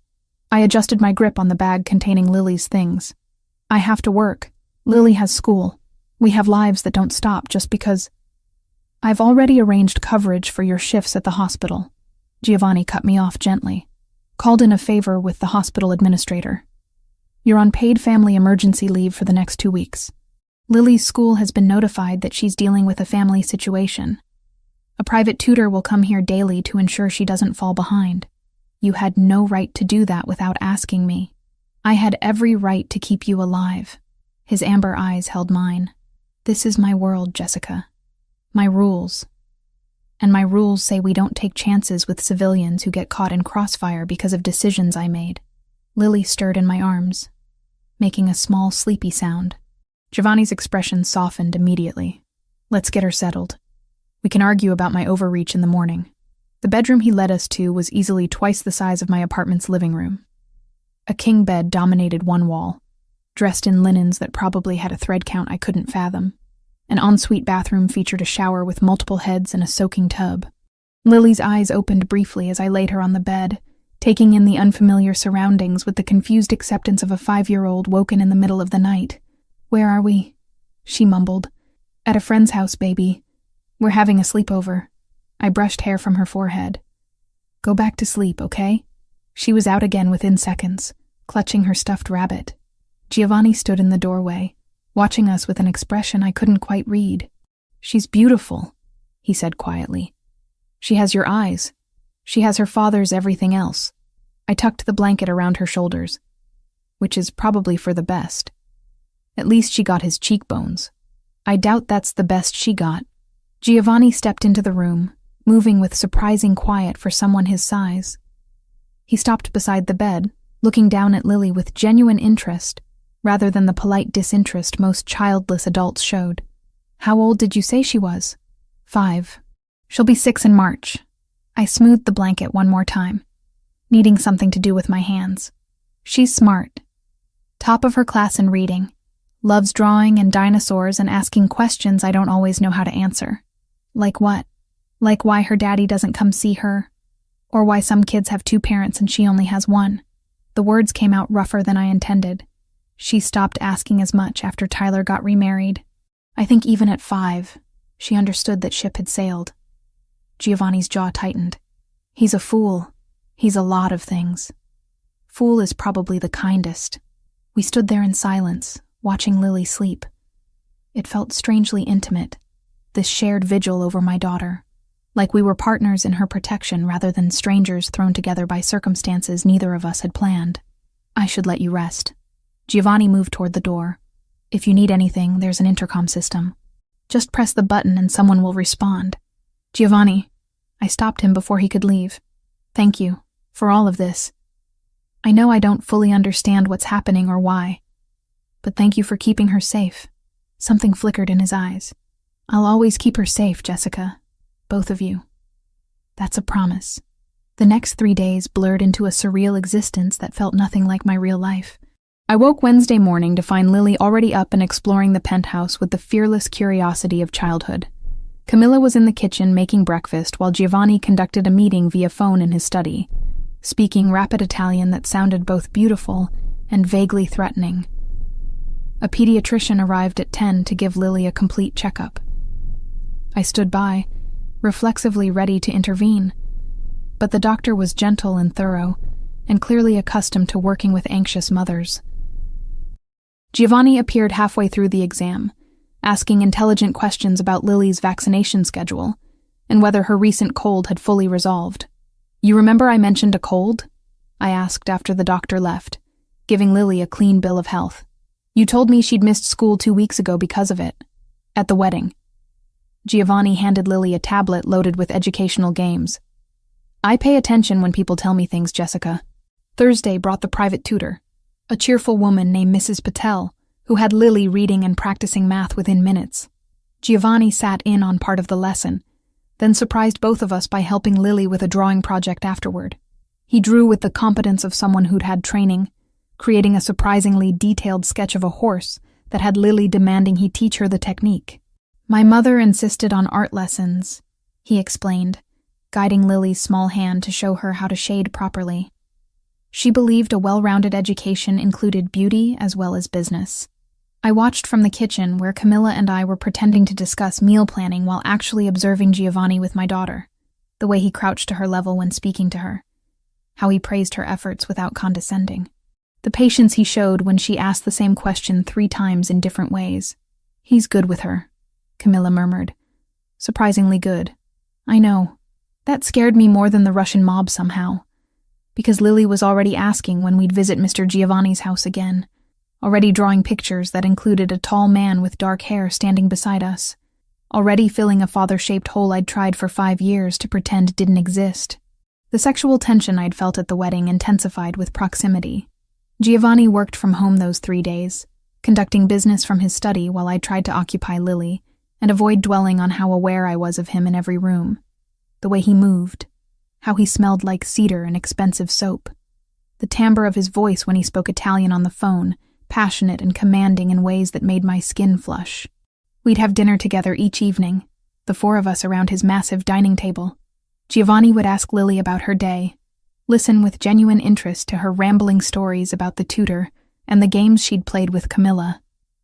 I adjusted my grip on the bag containing Lily's things. "I have to work. Lily has school. We have lives that don't stop just because—" "I've already arranged coverage for your shifts at the hospital." Giovanni cut me off gently. "Called in a favor with the hospital administrator. You're on paid family emergency leave for the next 2 weeks. Lily's school has been notified that she's dealing with a family situation. A private tutor will come here daily to ensure she doesn't fall behind. You had no right to do that without asking me." I had every right to keep you alive. His amber eyes held mine. This is my world, Jessica. My rules. And my rules say we don't take chances with civilians who get caught in crossfire because of decisions I made. Lily stirred in my arms, making a small, sleepy sound. Giovanni's expression softened immediately. Let's get her settled. We can argue about my overreach in the morning. The bedroom he led us to was easily twice the size of my apartment's living room. A king bed dominated one wall, dressed in linens that probably had a thread count I couldn't fathom. An ensuite bathroom featured a shower with multiple heads and a soaking tub. Lily's eyes opened briefly as I laid her on the bed, taking in the unfamiliar surroundings with the confused acceptance of a 5-year-old woken in the middle of the night. Where are we? She mumbled. At a friend's house, baby. We're having a sleepover. I brushed hair from her forehead. Go back to sleep, okay? She was out again within seconds, clutching her stuffed rabbit. Giovanni stood in the doorway, watching us with an expression I couldn't quite read. She's beautiful, he said quietly. She has your eyes. She has her father's everything else. I tucked the blanket around her shoulders, which is probably for the best. At least she got his cheekbones. I doubt that's the best she got. Giovanni stepped into the room, moving with surprising quiet for someone his size. He stopped beside the bed, looking down at Lily with genuine interest, rather than the polite disinterest most childless adults showed. How old did you say she was? 5. She'll be 6 in March. I smoothed the blanket one more time, needing something to do with my hands. She's smart. Top of her class in reading. Loves drawing and dinosaurs and asking questions I don't always know how to answer. Like what? Like why her daddy doesn't come see her? Or why some kids have 2 parents and she only has 1. The words came out rougher than I intended. She stopped asking as much after Tyler got remarried. I think even at 5, she understood that ship had sailed. Giovanni's jaw tightened. He's a fool. He's a lot of things. Fool is probably the kindest. We stood there in silence, watching Lily sleep. It felt strangely intimate, this shared vigil over my daughter, like we were partners in her protection rather than strangers thrown together by circumstances neither of us had planned. I should let you rest. Giovanni moved toward the door. If you need anything, there's an intercom system. Just press the button and someone will respond. Giovanni, I stopped him before he could leave. Thank you for all of this. I know I don't fully understand what's happening or why, but thank you for keeping her safe. Something flickered in his eyes. I'll always keep her safe, Jessica. Both of you. That's a promise. The next 3 days blurred into a surreal existence that felt nothing like my real life. I woke Wednesday morning to find Lily already up and exploring the penthouse with the fearless curiosity of childhood. Camilla was in the kitchen making breakfast while Giovanni conducted a meeting via phone in his study, speaking rapid Italian that sounded both beautiful and vaguely threatening. A pediatrician arrived at 10 to give Lily a complete checkup. I stood by, reflexively ready to intervene, but the doctor was gentle and thorough, and clearly accustomed to working with anxious mothers. Giovanni appeared halfway through the exam, asking intelligent questions about Lily's vaccination schedule, and whether her recent cold had fully resolved. You remember I mentioned a cold? I asked after the doctor left, giving Lily a clean bill of health. You told me she'd missed school 2 weeks ago because of it. At the wedding. Giovanni handed Lily a tablet loaded with educational games. I pay attention when people tell me things, Jessica. Thursday brought the private tutor, a cheerful woman named Mrs. Patel, who had Lily reading and practicing math within minutes. Giovanni sat in on part of the lesson, then surprised both of us by helping Lily with a drawing project afterward. He drew with the competence of someone who'd had training, creating a surprisingly detailed sketch of a horse that had Lily demanding he teach her the technique. My mother insisted on art lessons, he explained, guiding Lily's small hand to show her how to shade properly. She believed a well-rounded education included beauty as well as business. I watched from the kitchen where Camilla and I were pretending to discuss meal planning while actually observing Giovanni with my daughter, the way he crouched to her level when speaking to her, how he praised her efforts without condescending, the patience he showed when she asked the same question 3 times in different ways. He's good with her, Camilla murmured. Surprisingly good. I know. That scared me more than the Russian mob somehow. because Lily was already asking when we'd visit Mr. Giovanni's house again, already drawing pictures that included a tall man with dark hair standing beside us, already filling a father-shaped hole I'd tried for 5 years to pretend didn't exist. The sexual tension I'd felt at the wedding intensified with proximity. Giovanni worked from home those 3 days, conducting business from his study while I tried to occupy Lily and avoid dwelling on how aware I was of him in every room. The way he moved, how he smelled like cedar and expensive soap, the timbre of his voice when he spoke Italian on the phone, passionate and commanding in ways that made my skin flush. We'd have dinner together each evening, the 4 of us around his massive dining table. Giovanni would ask Lily about her day, listen with genuine interest to her rambling stories about the tutor and the games she'd played with Camilla.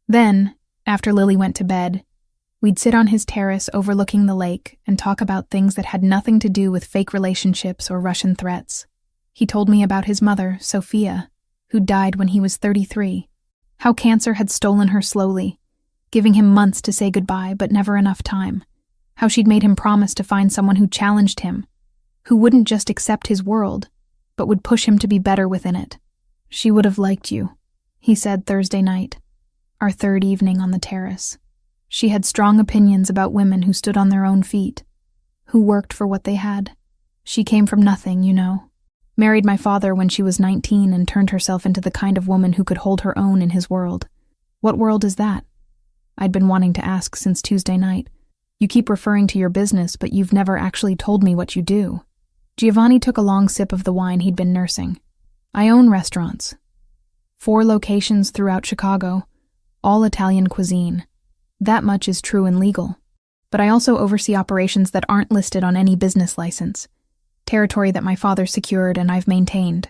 Then, after Lily went to bed, we'd sit on his terrace overlooking the lake and talk about things that had nothing to do with fake relationships or Russian threats. He told me about his mother, Sophia, who died when he was 33, how cancer had stolen her slowly, giving him months to say goodbye but never enough time, how she'd made him promise to find someone who challenged him, who wouldn't just accept his world, but would push him to be better within it. "She would have liked you," he said Thursday night, our 3rd evening on the terrace. She had strong opinions about women who stood on their own feet, who worked for what they had. She came from nothing, you know. Married my father when she was 19 and turned herself into the kind of woman who could hold her own in his world. What world is that? I'd been wanting to ask since Tuesday night. You keep referring to your business, but you've never actually told me what you do. Giovanni took a long sip of the wine he'd been nursing. I own restaurants. 4 locations throughout Chicago, all Italian cuisine. That much is true and legal. But I also oversee operations that aren't listed on any business license, territory that my father secured and I've maintained,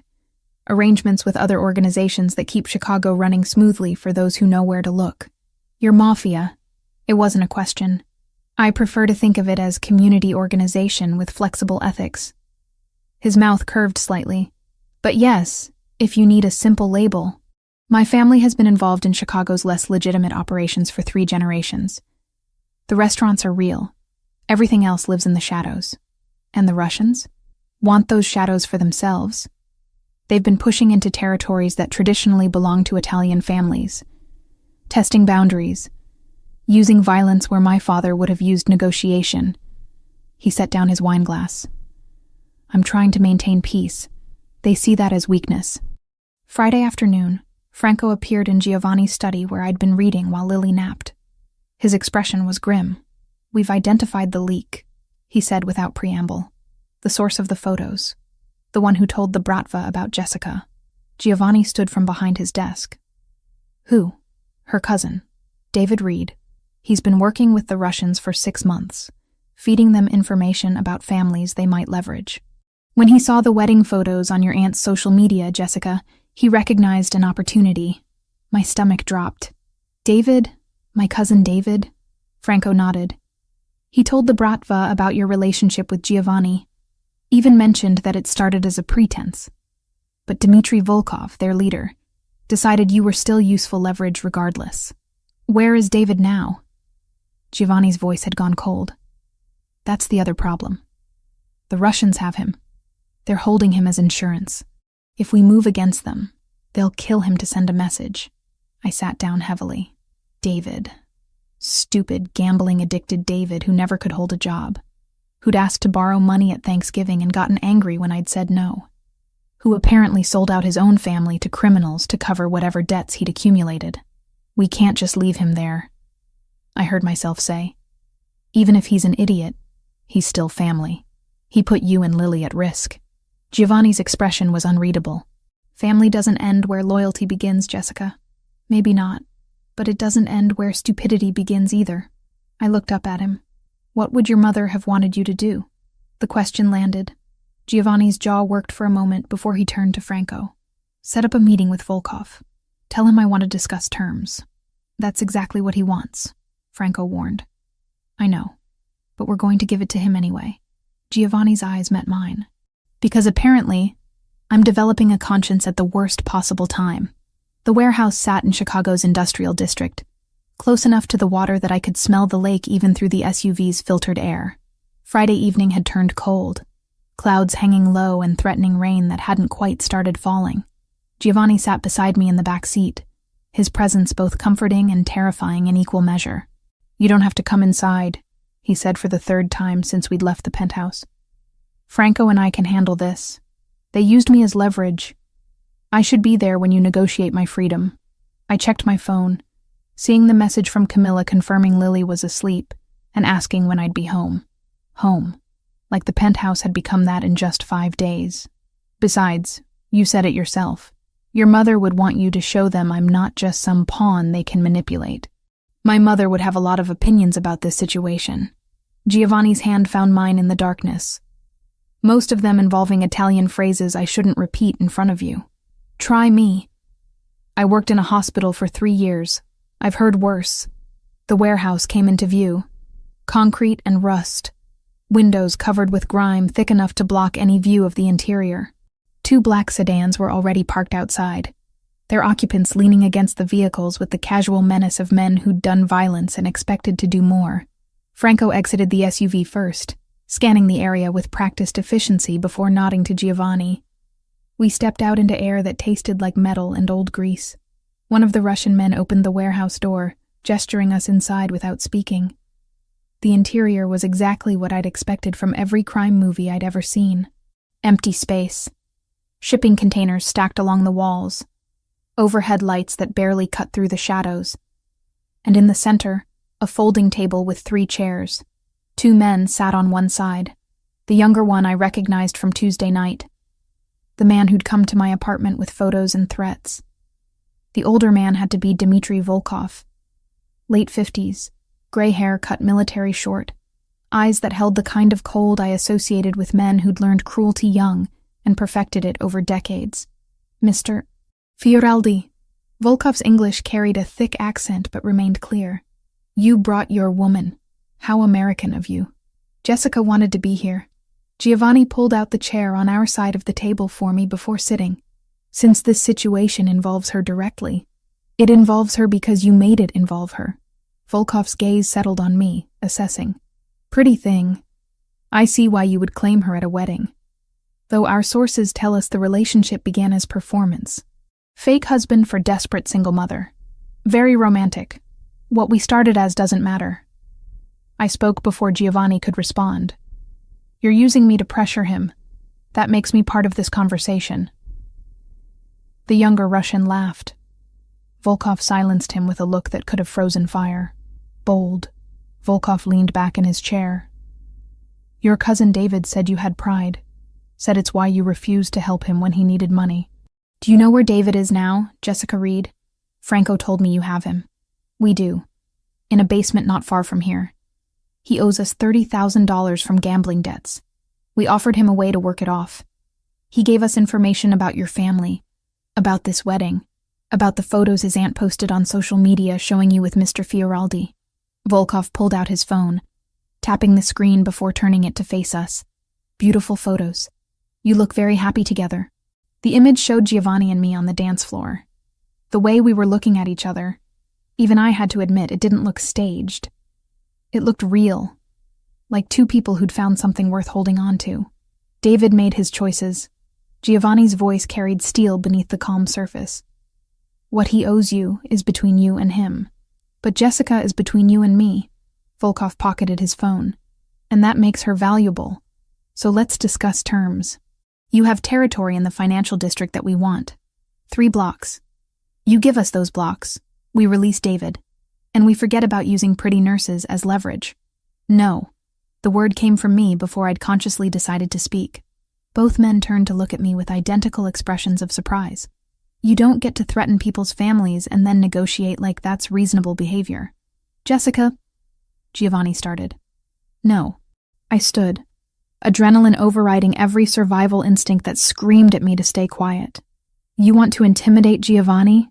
arrangements with other organizations that keep Chicago running smoothly for those who know where to look. Your Mafia. It wasn't a question. I prefer to think of it as community organization with flexible ethics. His mouth curved slightly. But yes, if you need a simple label. My family has been involved in Chicago's less legitimate operations for 3 generations. The restaurants are real. Everything else lives in the shadows. And the Russians want those shadows for themselves. They've been pushing into territories that traditionally belong to Italian families, testing boundaries, using violence where my father would have used negotiation. He set down his wine glass. I'm trying to maintain peace. They see that as weakness. Friday afternoon, Franco appeared in Giovanni's study where I'd been reading while Lily napped. His expression was grim. We've identified the leak, he said without preamble. The source of the photos. The one who told the Bratva about Jessica. Giovanni stood from behind his desk. Who? Her cousin, David Reed. He's been working with the Russians for 6 months, feeding them information about families they might leverage. When he saw the wedding photos on your aunt's social media, Jessica, he recognized an opportunity. My stomach dropped. David? My cousin David? Franco nodded. He told the Bratva about your relationship with Giovanni, even mentioned that it started as a pretense. But Dmitry Volkov, their leader, decided you were still useful leverage regardless. Where is David now? Giovanni's voice had gone cold. That's the other problem. The Russians have him. They're holding him as insurance. If we move against them, they'll kill him to send a message. I sat down heavily. David. Stupid, gambling-addicted David who never could hold a job. Who'd asked to borrow money at Thanksgiving and gotten angry when I'd said no. Who apparently sold out his own family to criminals to cover whatever debts he'd accumulated. We can't just leave him there, I heard myself say. Even if he's an idiot, he's still family. He put you and Lily at risk. Giovanni's expression was unreadable. Family doesn't end where loyalty begins, Jessica. Maybe not, but it doesn't end where stupidity begins either. I looked up at him. What would your mother have wanted you to do? The question landed. Giovanni's jaw worked for a moment before he turned to Franco. Set up a meeting with Volkov. Tell him I want to discuss terms. That's exactly what he wants, Franco warned. I know, but we're going to give it to him anyway. Giovanni's eyes met mine. Because apparently, I'm developing a conscience at the worst possible time. The warehouse sat in Chicago's industrial district, close enough to the water that I could smell the lake even through the SUV's filtered air. Friday evening had turned cold, clouds hanging low and threatening rain that hadn't quite started falling. Giovanni sat beside me in the back seat, his presence both comforting and terrifying in equal measure. "You don't have to come inside," he said for the third time since we'd left the penthouse. "Franco and I can handle this. They used me as leverage. I should be there when you negotiate my freedom." I checked my phone, seeing the message from Camilla confirming Lily was asleep and asking when I'd be home. Home. Like the penthouse had become that in just 5 days. Besides, you said it yourself. Your mother would want you to show them I'm not just some pawn they can manipulate. My mother would have a lot of opinions about this situation. Giovanni's hand found mine in the darkness, most of them involving Italian phrases I shouldn't repeat in front of you. Try me. I worked in a hospital for 3 years. I've heard worse. The warehouse came into view. Concrete and rust. Windows covered with grime thick enough to block any view of the interior. 2 black sedans were already parked outside, their occupants leaning against the vehicles with the casual menace of men who'd done violence and expected to do more. Franco exited the SUV first, scanning the area with practiced efficiency before nodding to Giovanni. We stepped out into air that tasted like metal and old grease. One of the Russian men opened the warehouse door, gesturing us inside without speaking. The interior was exactly what I'd expected from every crime movie I'd ever seen. Empty space. Shipping containers stacked along the walls. Overhead lights that barely cut through the shadows. And in the center, a folding table with 3 chairs. 2 men sat on one side. The younger one I recognized from Tuesday night. The man who'd come to my apartment with photos and threats. The older man had to be Dmitry Volkov. Late 50s, gray hair cut military short, eyes that held the kind of cold I associated with men who'd learned cruelty young and perfected it over decades. Mr. Fioraldi. Volkov's English carried a thick accent but remained clear. "You brought your woman. How American of you. Jessica wanted to be here." Giovanni pulled out the chair on our side of the table for me before sitting. "Since this situation involves her directly, it involves her because you made it involve her." Volkov's gaze settled on me, assessing. "Pretty thing. I see why you would claim her at a wedding. Though our sources tell us the relationship began as performance. Fake husband for desperate single mother. Very romantic. What we started as doesn't matter." I spoke before Giovanni could respond. "You're using me to pressure him. That makes me part of this conversation." The younger Russian laughed. Volkov silenced him with a look that could have frozen fire. Bold. Volkov leaned back in his chair. "Your cousin David said you had pride. Said it's why you refused to help him when he needed money. Do you know where David is now, Jessica Reed? Franco told me you have him. We do. In a basement not far from here. He owes us $30,000 from gambling debts. We offered him a way to work it off. He gave us information about your family, about this wedding, about the photos his aunt posted on social media showing you with Mr. Fioraldi." Volkov pulled out his phone, tapping the screen before turning it to face us. "Beautiful photos. You look very happy together." The image showed Giovanni and me on the dance floor. The way we were looking at each other, even I had to admit it didn't look staged. It looked real, like 2 people who'd found something worth holding on to. David made his choices. Giovanni's voice carried steel beneath the calm surface. "What he owes you is between you and him. But Jessica is between you and me." Volkov pocketed his phone. "And that makes her valuable. So let's discuss terms. You have territory in the financial district that we want. 3 blocks. You give us those blocks. We release David. And we forget about using pretty nurses as leverage." "No." The word came from me before I'd consciously decided to speak. Both men turned to look at me with identical expressions of surprise. "You don't get to threaten people's families and then negotiate like that's reasonable behavior." "Jessica," Giovanni started. "No." I stood, adrenaline overriding every survival instinct that screamed at me to stay quiet. "You want to intimidate Giovanni?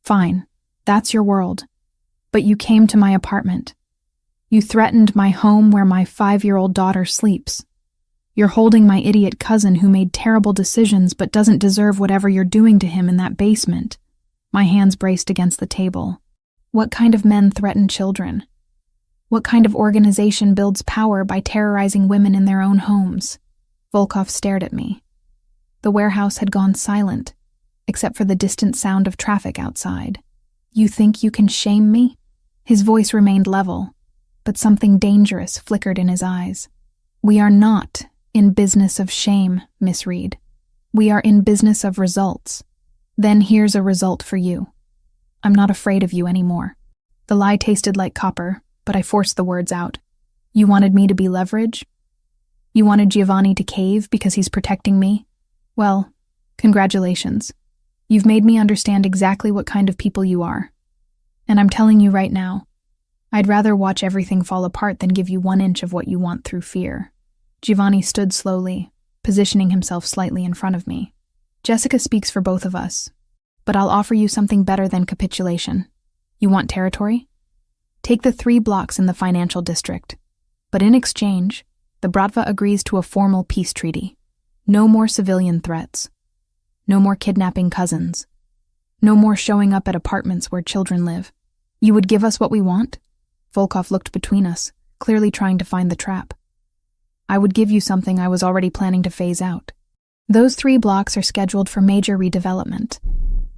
Fine, that's your world. But you came to my apartment. You threatened my home where my 5-year-old daughter sleeps. You're holding my idiot cousin who made terrible decisions but doesn't deserve whatever you're doing to him in that basement." My hands braced against the table. What kind of men threaten children? What kind of organization builds power by terrorizing women in their own homes? Volkov stared at me. The warehouse had gone silent, except for the distant sound of traffic outside. You think you can shame me? His voice remained level, but something dangerous flickered in his eyes. We are not in business of shame, Miss Reed. We are in business of results. Then here's a result for you. I'm not afraid of you anymore. The lie tasted like copper, but I forced the words out. You wanted me to be leverage? You wanted Giovanni to cave because he's protecting me? Well, congratulations. You've made me understand exactly what kind of people you are. And I'm telling you right now, I'd rather watch everything fall apart than give you 1 inch of what you want through fear. Giovanni stood slowly, positioning himself slightly in front of me. Jessica speaks for both of us, but I'll offer you something better than capitulation. You want territory? Take the 3 blocks in the financial district. But in exchange, the Bratva agrees to a formal peace treaty. No more civilian threats. No more kidnapping cousins. No more showing up at apartments where children live. You would give us what we want? Volkov looked between us, clearly trying to find the trap. I would give you something I was already planning to phase out. Those 3 blocks are scheduled for major redevelopment.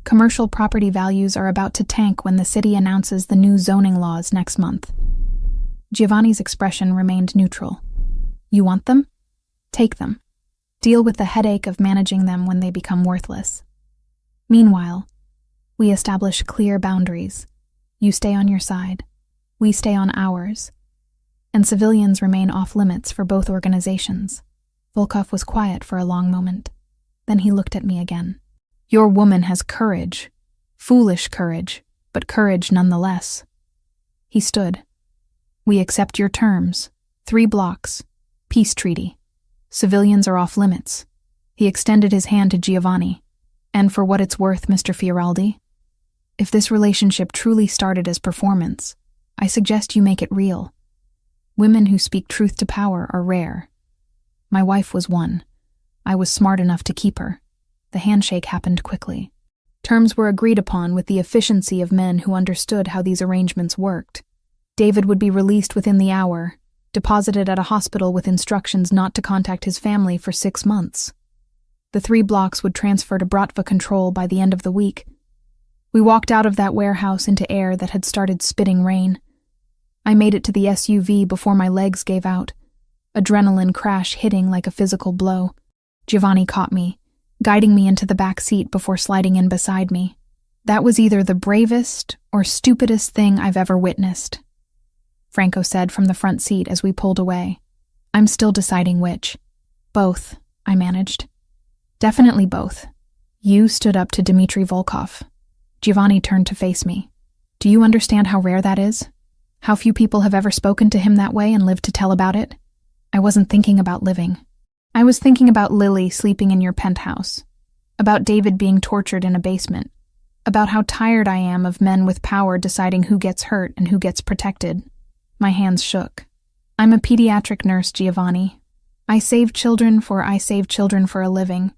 Commercial property values are about to tank when the city announces the new zoning laws next month. Giovanni's expression remained neutral. You want them? Take them. Deal with the headache of managing them when they become worthless. Meanwhile, we establish clear boundaries. You stay on your side. We stay on ours. And civilians remain off-limits for both organizations. Volkov was quiet for a long moment. Then he looked at me again. Your woman has courage. Foolish courage, but courage nonetheless. He stood. We accept your terms. 3 blocks. Peace treaty. Civilians are off-limits. He extended his hand to Giovanni. And for what it's worth, Mr. Fioraldi, if this relationship truly started as performance, I suggest you make it real. Women who speak truth to power are rare. My wife was one. I was smart enough to keep her. The handshake happened quickly. Terms were agreed upon with the efficiency of men who understood how these arrangements worked. David would be released within the hour, deposited at a hospital with instructions not to contact his family for 6 months. The 3 blocks would transfer to Bratva control by the end of the week. We walked out of that warehouse into air that had started spitting rain. I made it to the SUV before my legs gave out, adrenaline crash hitting like a physical blow. Giovanni caught me, guiding me into the back seat before sliding in beside me. That was either the bravest or stupidest thing I've ever witnessed, Franco said from the front seat as we pulled away. I'm still deciding which. Both, I managed. Definitely both. You stood up to Dmitry Volkov. Giovanni turned to face me. Do you understand how rare that is? How few people have ever spoken to him that way and lived to tell about it? I wasn't thinking about living. I was thinking about Lily sleeping in your penthouse, about David being tortured in a basement, about how tired I am of men with power deciding who gets hurt and who gets protected. My hands shook. I'm a pediatric nurse, Giovanni. I save children for a living,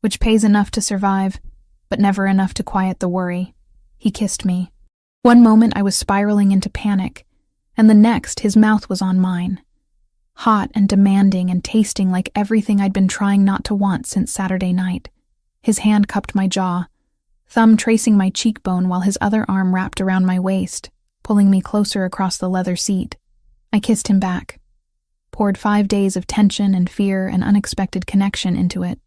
which pays enough to survive, but never enough to quiet the worry. He kissed me. One moment I was spiraling into panic, and the next his mouth was on mine. Hot and demanding and tasting like everything I'd been trying not to want since Saturday night. His hand cupped my jaw, thumb tracing my cheekbone while his other arm wrapped around my waist, pulling me closer across the leather seat. I kissed him back, poured 5 days of tension and fear and unexpected connection into it.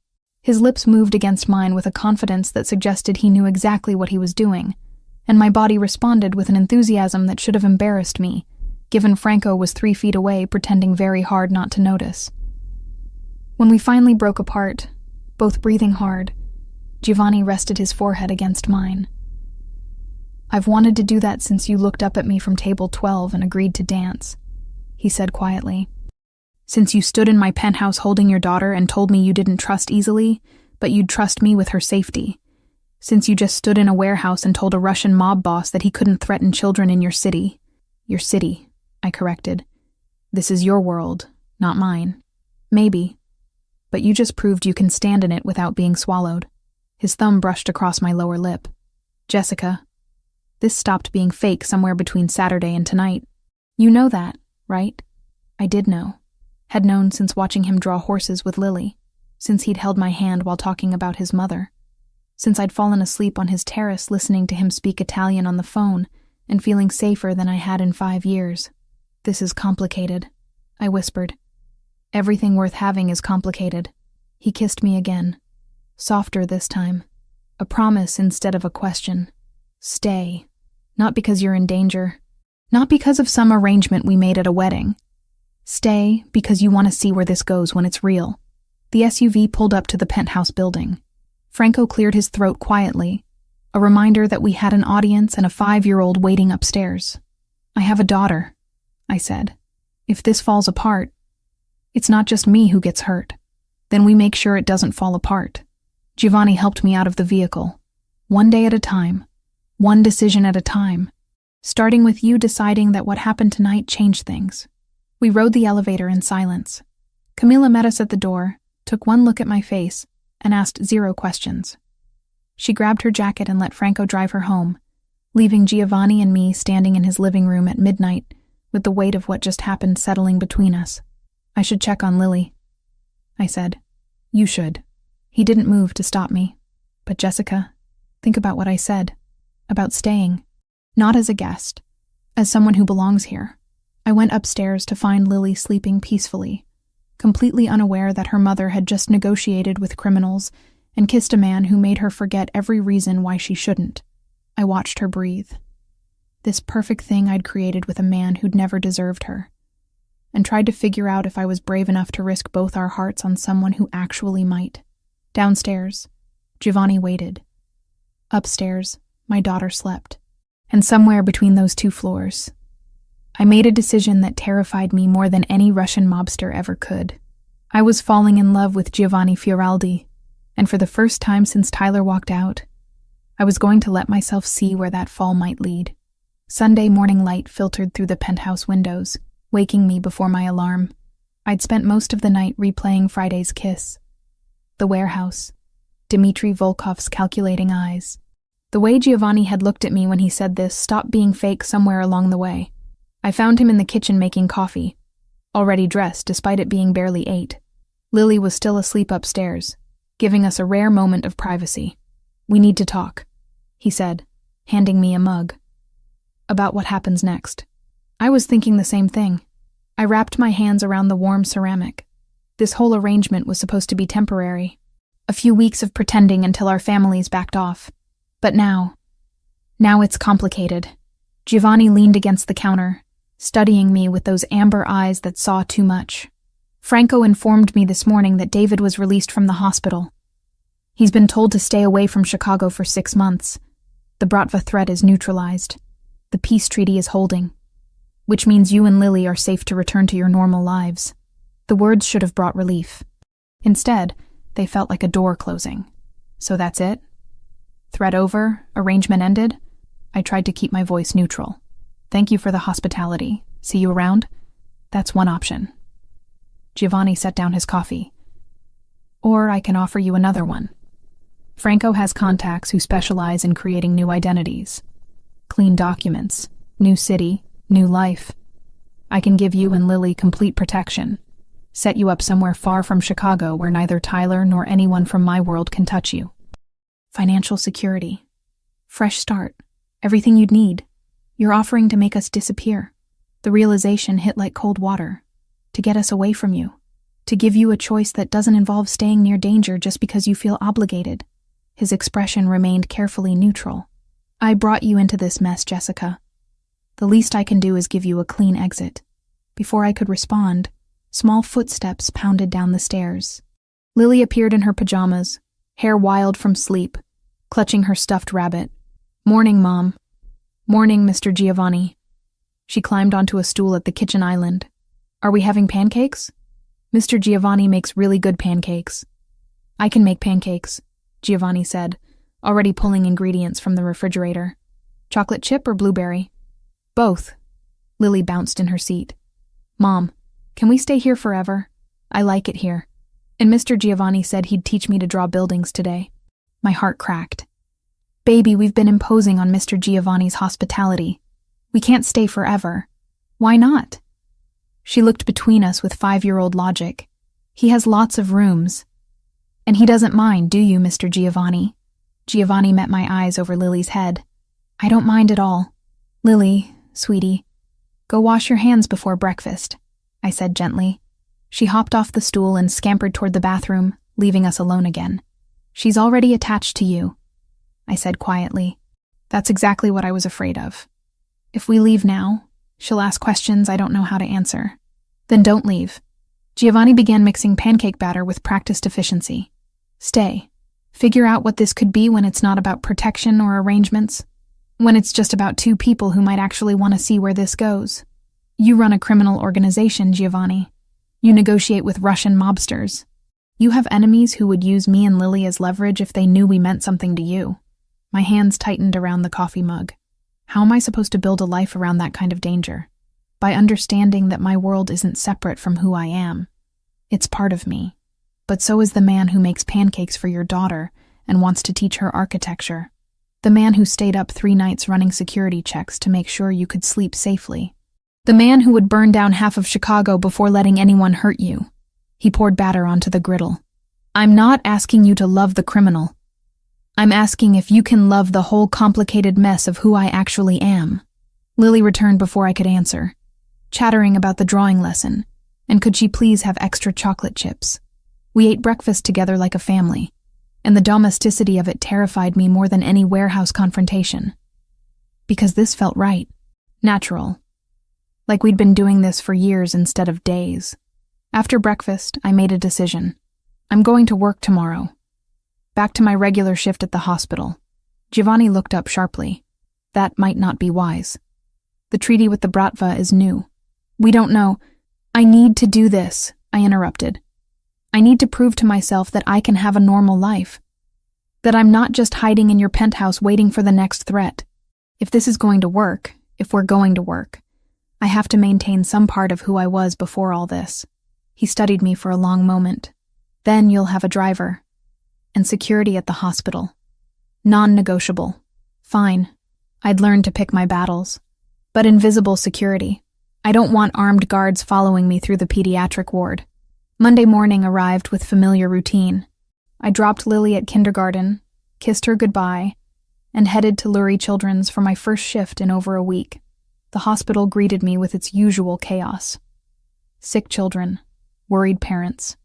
His lips moved against mine with a confidence that suggested he knew exactly what he was doing, and my body responded with an enthusiasm that should have embarrassed me, given Franco was 3 feet away pretending very hard not to notice. When we finally broke apart, both breathing hard, Giovanni rested his forehead against mine. I've wanted to do that since you looked up at me from table 12 and agreed to dance, he said quietly. Since you stood in my penthouse holding your daughter and told me you didn't trust easily, but you'd trust me with her safety. Since you just stood in a warehouse and told a Russian mob boss that he couldn't threaten children in your city. Your city, I corrected. This is your world, not mine. Maybe. But you just proved you can stand in it without being swallowed. His thumb brushed across my lower lip. Jessica, this stopped being fake somewhere between Saturday and tonight. You know that, right? I did know. Had known since watching him draw horses with Lily, since he'd held my hand while talking about his mother, since I'd fallen asleep on his terrace listening to him speak Italian on the phone and feeling safer than I had in 5 years. "This is complicated," I whispered. "Everything worth having is complicated." He kissed me again, softer this time, a promise instead of a question. "Stay. Not because you're in danger. Not because of some arrangement we made at a wedding. Stay because you want to see where this goes when it's real." The SUV pulled up to the penthouse building. Franco cleared his throat quietly, a reminder that we had an audience and a 5-year-old waiting upstairs. "I have a daughter," I said. "If this falls apart, it's not just me who gets hurt. Then we make sure it doesn't fall apart." Giovanni helped me out of the vehicle. "One day at a time. One decision at a time. Starting with you deciding that what happened tonight changed things." We rode the elevator in silence. Camila met us at the door, took one look at my face, and asked 0 questions. She grabbed her jacket and let Franco drive her home, leaving Giovanni and me standing in his living room at midnight with the weight of what just happened settling between us. "I should check on Lily," I said. "You should." He didn't move to stop me. "But Jessica, think about what I said. About staying. Not as a guest. As someone who belongs here." I went upstairs to find Lily sleeping peacefully, completely unaware that her mother had just negotiated with criminals and kissed a man who made her forget every reason why she shouldn't. I watched her breathe. This perfect thing I'd created with a man who'd never deserved her, and tried to figure out if I was brave enough to risk both our hearts on someone who actually might. Downstairs, Giovanni waited. Upstairs, my daughter slept. And somewhere between those 2 floors, I made a decision that terrified me more than any Russian mobster ever could. I was falling in love with Giovanni Fioraldi, and for the first time since Tyler walked out, I was going to let myself see where that fall might lead. Sunday morning light filtered through the penthouse windows, waking me before my alarm. I'd spent most of the night replaying Friday's kiss. The warehouse, Dmitry Volkov's calculating eyes. The way Giovanni had looked at me when he said this stopped being fake somewhere along the way. I found him in the kitchen making coffee, already dressed despite it being barely 8. Lily was still asleep upstairs, giving us a rare moment of privacy. "We need to talk," he said, handing me a mug. "About what happens next." I was thinking the same thing. I wrapped my hands around the warm ceramic. This whole arrangement was supposed to be temporary. A few weeks of pretending until our families backed off. But now it's complicated. Giovanni leaned against the counter, studying me with those amber eyes that saw too much. "Franco informed me this morning that David was released from the hospital. He's been told to stay away from Chicago for 6 months. The Bratva threat is neutralized. The peace treaty is holding, which means you and Lily are safe to return to your normal lives." The words should have brought relief. Instead, they felt like a door closing. "So that's it? Threat over? Arrangement ended?" I tried to keep my voice neutral. "Thank you for the hospitality. See you around?" "That's one option." Giovanni set down his coffee. "Or I can offer you another one. Franco has contacts who specialize in creating new identities. Clean documents, new city, new life. I can give you and Lily complete protection. Set you up somewhere far from Chicago where neither Tyler nor anyone from my world can touch you. Financial security. Fresh start. Everything you'd need. You're offering to make us disappear." The realization hit like cold water. To get us away from you. To give you a choice that doesn't involve staying near danger just because you feel obligated. His expression remained carefully neutral. "I brought you into this mess, Jessica. The least I can do is give you a clean exit." Before I could respond, small footsteps pounded down the stairs. Lily appeared in her pajamas, hair wild from sleep, clutching her stuffed rabbit. "Morning, Mom." "Morning, Mr. Giovanni." She climbed onto a stool at the kitchen island. "Are we having pancakes?" "Mr. Giovanni makes really good pancakes." "I can make pancakes," Giovanni said, already pulling ingredients from the refrigerator. "Chocolate chip or blueberry?" "Both." Lily bounced in her seat. "Mom, can we stay here forever? I like it here. And Mr. Giovanni said he'd teach me to draw buildings today." My heart cracked. "Baby, we've been imposing on Mr. Giovanni's hospitality. We can't stay forever." "Why not?" She looked between us with 5-year-old logic. He has lots of rooms. And he doesn't mind, do you, Mr. Giovanni? Giovanni met my eyes over Lily's head. I don't mind at all. Lily, sweetie, go wash your hands before breakfast, I said gently. She hopped off the stool and scampered toward the bathroom, leaving us alone again. She's already attached to you, I said quietly. That's exactly what I was afraid of. If we leave now, she'll ask questions I don't know how to answer. Then don't leave. Giovanni began mixing pancake batter with practiced efficiency. Stay. Figure out what this could be when it's not about protection or arrangements. When it's just about two people who might actually want to see where this goes. You run a criminal organization, Giovanni. You negotiate with Russian mobsters. You have enemies who would use me and Lily as leverage if they knew we meant something to you. My hands tightened around the coffee mug. How am I supposed to build a life around that kind of danger? By understanding that my world isn't separate from who I am. It's part of me. But so is the man who makes pancakes for your daughter and wants to teach her architecture. The man who stayed up 3 nights running security checks to make sure you could sleep safely. The man who would burn down half of Chicago before letting anyone hurt you. He poured batter onto the griddle. I'm not asking you to love the criminal. I'm asking if you can love the whole complicated mess of who I actually am. Lily returned before I could answer, chattering about the drawing lesson, and could she please have extra chocolate chips. We ate breakfast together like a family, and the domesticity of it terrified me more than any warehouse confrontation. Because this felt right, natural. Like we'd been doing this for years instead of days. After breakfast, I made a decision. I'm going to work tomorrow. Back to my regular shift at the hospital. Giovanni looked up sharply. That might not be wise. The treaty with the Bratva is new. We don't know. I need to do this, I interrupted. I need to prove to myself that I can have a normal life. That I'm not just hiding in your penthouse waiting for the next threat. If this is going to work, if we're going to work, I have to maintain some part of who I was before all this. He studied me for a long moment. Then you'll have a driver. And security at the hospital. Non-negotiable. Fine. I'd learned to pick my battles. But invisible security. I don't want armed guards following me through the pediatric ward. Monday morning arrived with familiar routine. I dropped Lily at kindergarten, kissed her goodbye, and headed to Lurie Children's for my first shift in over a week. The hospital greeted me with its usual chaos. Sick children, worried parents.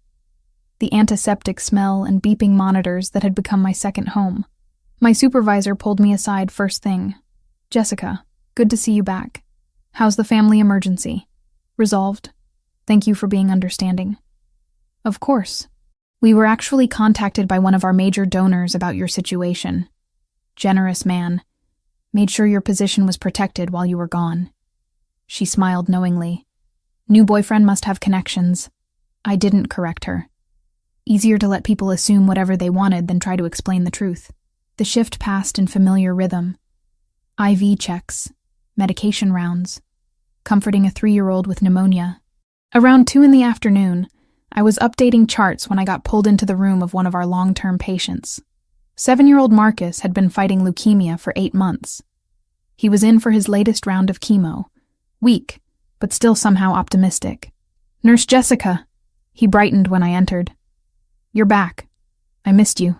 The antiseptic smell and beeping monitors that had become my second home. My supervisor pulled me aside first thing. Jessica, good to see you back. How's the family emergency? Resolved. Thank you for being understanding. Of course. We were actually contacted by one of our major donors about your situation. Generous man. Made sure your position was protected while you were gone. She smiled knowingly. New boyfriend must have connections. I didn't correct her. Easier to let people assume whatever they wanted than try to explain the truth. The shift passed in familiar rhythm. IV checks, medication rounds, comforting a 3-year-old with pneumonia. Around 2 in the afternoon, I was updating charts when I got pulled into the room of one of our long-term patients. 7-year-old Marcus had been fighting leukemia for 8 months. He was in for his latest round of chemo. Weak, but still somehow optimistic. Nurse Jessica. He brightened when I entered. You're back. I missed you.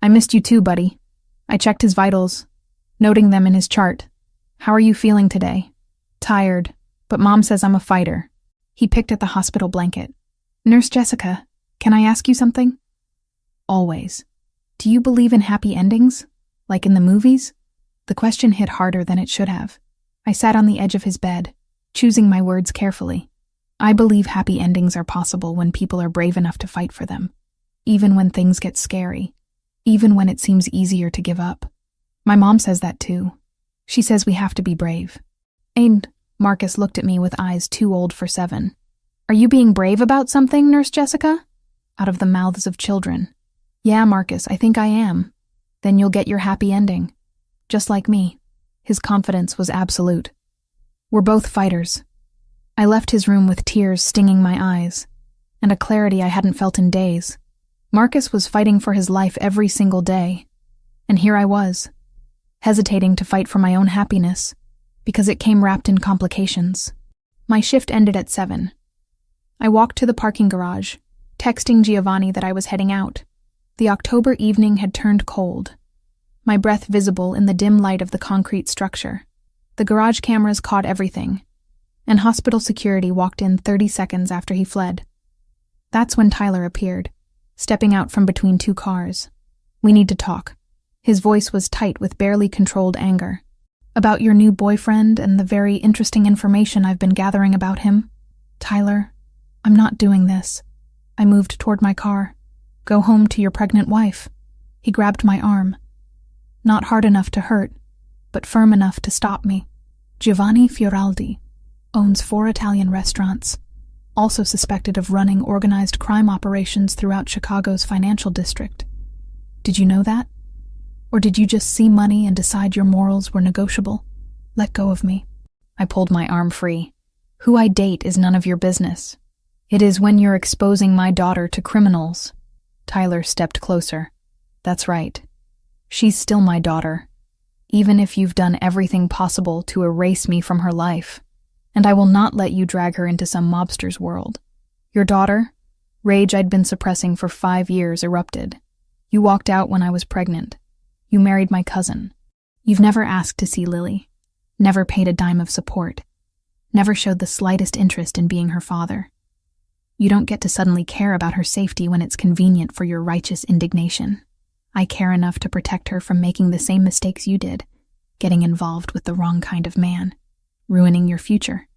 I missed you too, buddy. I checked his vitals, noting them in his chart. How are you feeling today? Tired, but Mom says I'm a fighter. He picked at the hospital blanket. Nurse Jessica, can I ask you something? Always. Do you believe in happy endings? Like in the movies? The question hit harder than it should have. I sat on the edge of his bed, choosing my words carefully. I believe happy endings are possible when people are brave enough to fight for them. Even when things get scary. Even when it seems easier to give up. My mom says that too. She says we have to be brave. And Marcus looked at me with eyes too old for 7. Are you being brave about something, Nurse Jessica? Out of the mouths of children. Yeah, Marcus, I think I am. Then you'll get your happy ending. Just like me. His confidence was absolute. We're both fighters. I left his room with tears stinging my eyes, and a clarity I hadn't felt in days. Marcus was fighting for his life every single day, and here I was, hesitating to fight for my own happiness, because it came wrapped in complications. My shift ended at 7, I walked to the parking garage, texting Giovanni that I was heading out. The October evening had turned cold, my breath visible in the dim light of the concrete structure. The garage cameras caught everything, and hospital security walked in 30 seconds after he fled. That's when Tyler appeared, stepping out from between two cars. "We need to talk." His voice was tight with barely controlled anger. "About your new boyfriend and the very interesting information I've been gathering about him." "Tyler, I'm not doing this." I moved toward my car. "Go home to your pregnant wife." He grabbed my arm. Not hard enough to hurt, but firm enough to stop me. "Giovanni Fioraldi owns 4 Italian restaurants, also suspected of running organized crime operations throughout Chicago's financial district. Did you know that? Or did you just see money and decide your morals were negotiable? Let go of me." I pulled my arm free. "Who I date is none of your business. It is when you're exposing my daughter to criminals." Tyler stepped closer. "That's right. She's still my daughter, even if you've done everything possible to erase me from her life. And I will not let you drag her into some mobster's world. Your daughter, rage I'd been suppressing for 5 years, erupted. You walked out when I was pregnant. You married my cousin. You've never asked to see Lily, never paid a dime of support, never showed the slightest interest in being her father. You don't get to suddenly care about her safety when it's convenient for your righteous indignation. I care enough to protect her from making the same mistakes you did, getting involved with the wrong kind of man, ruining your future."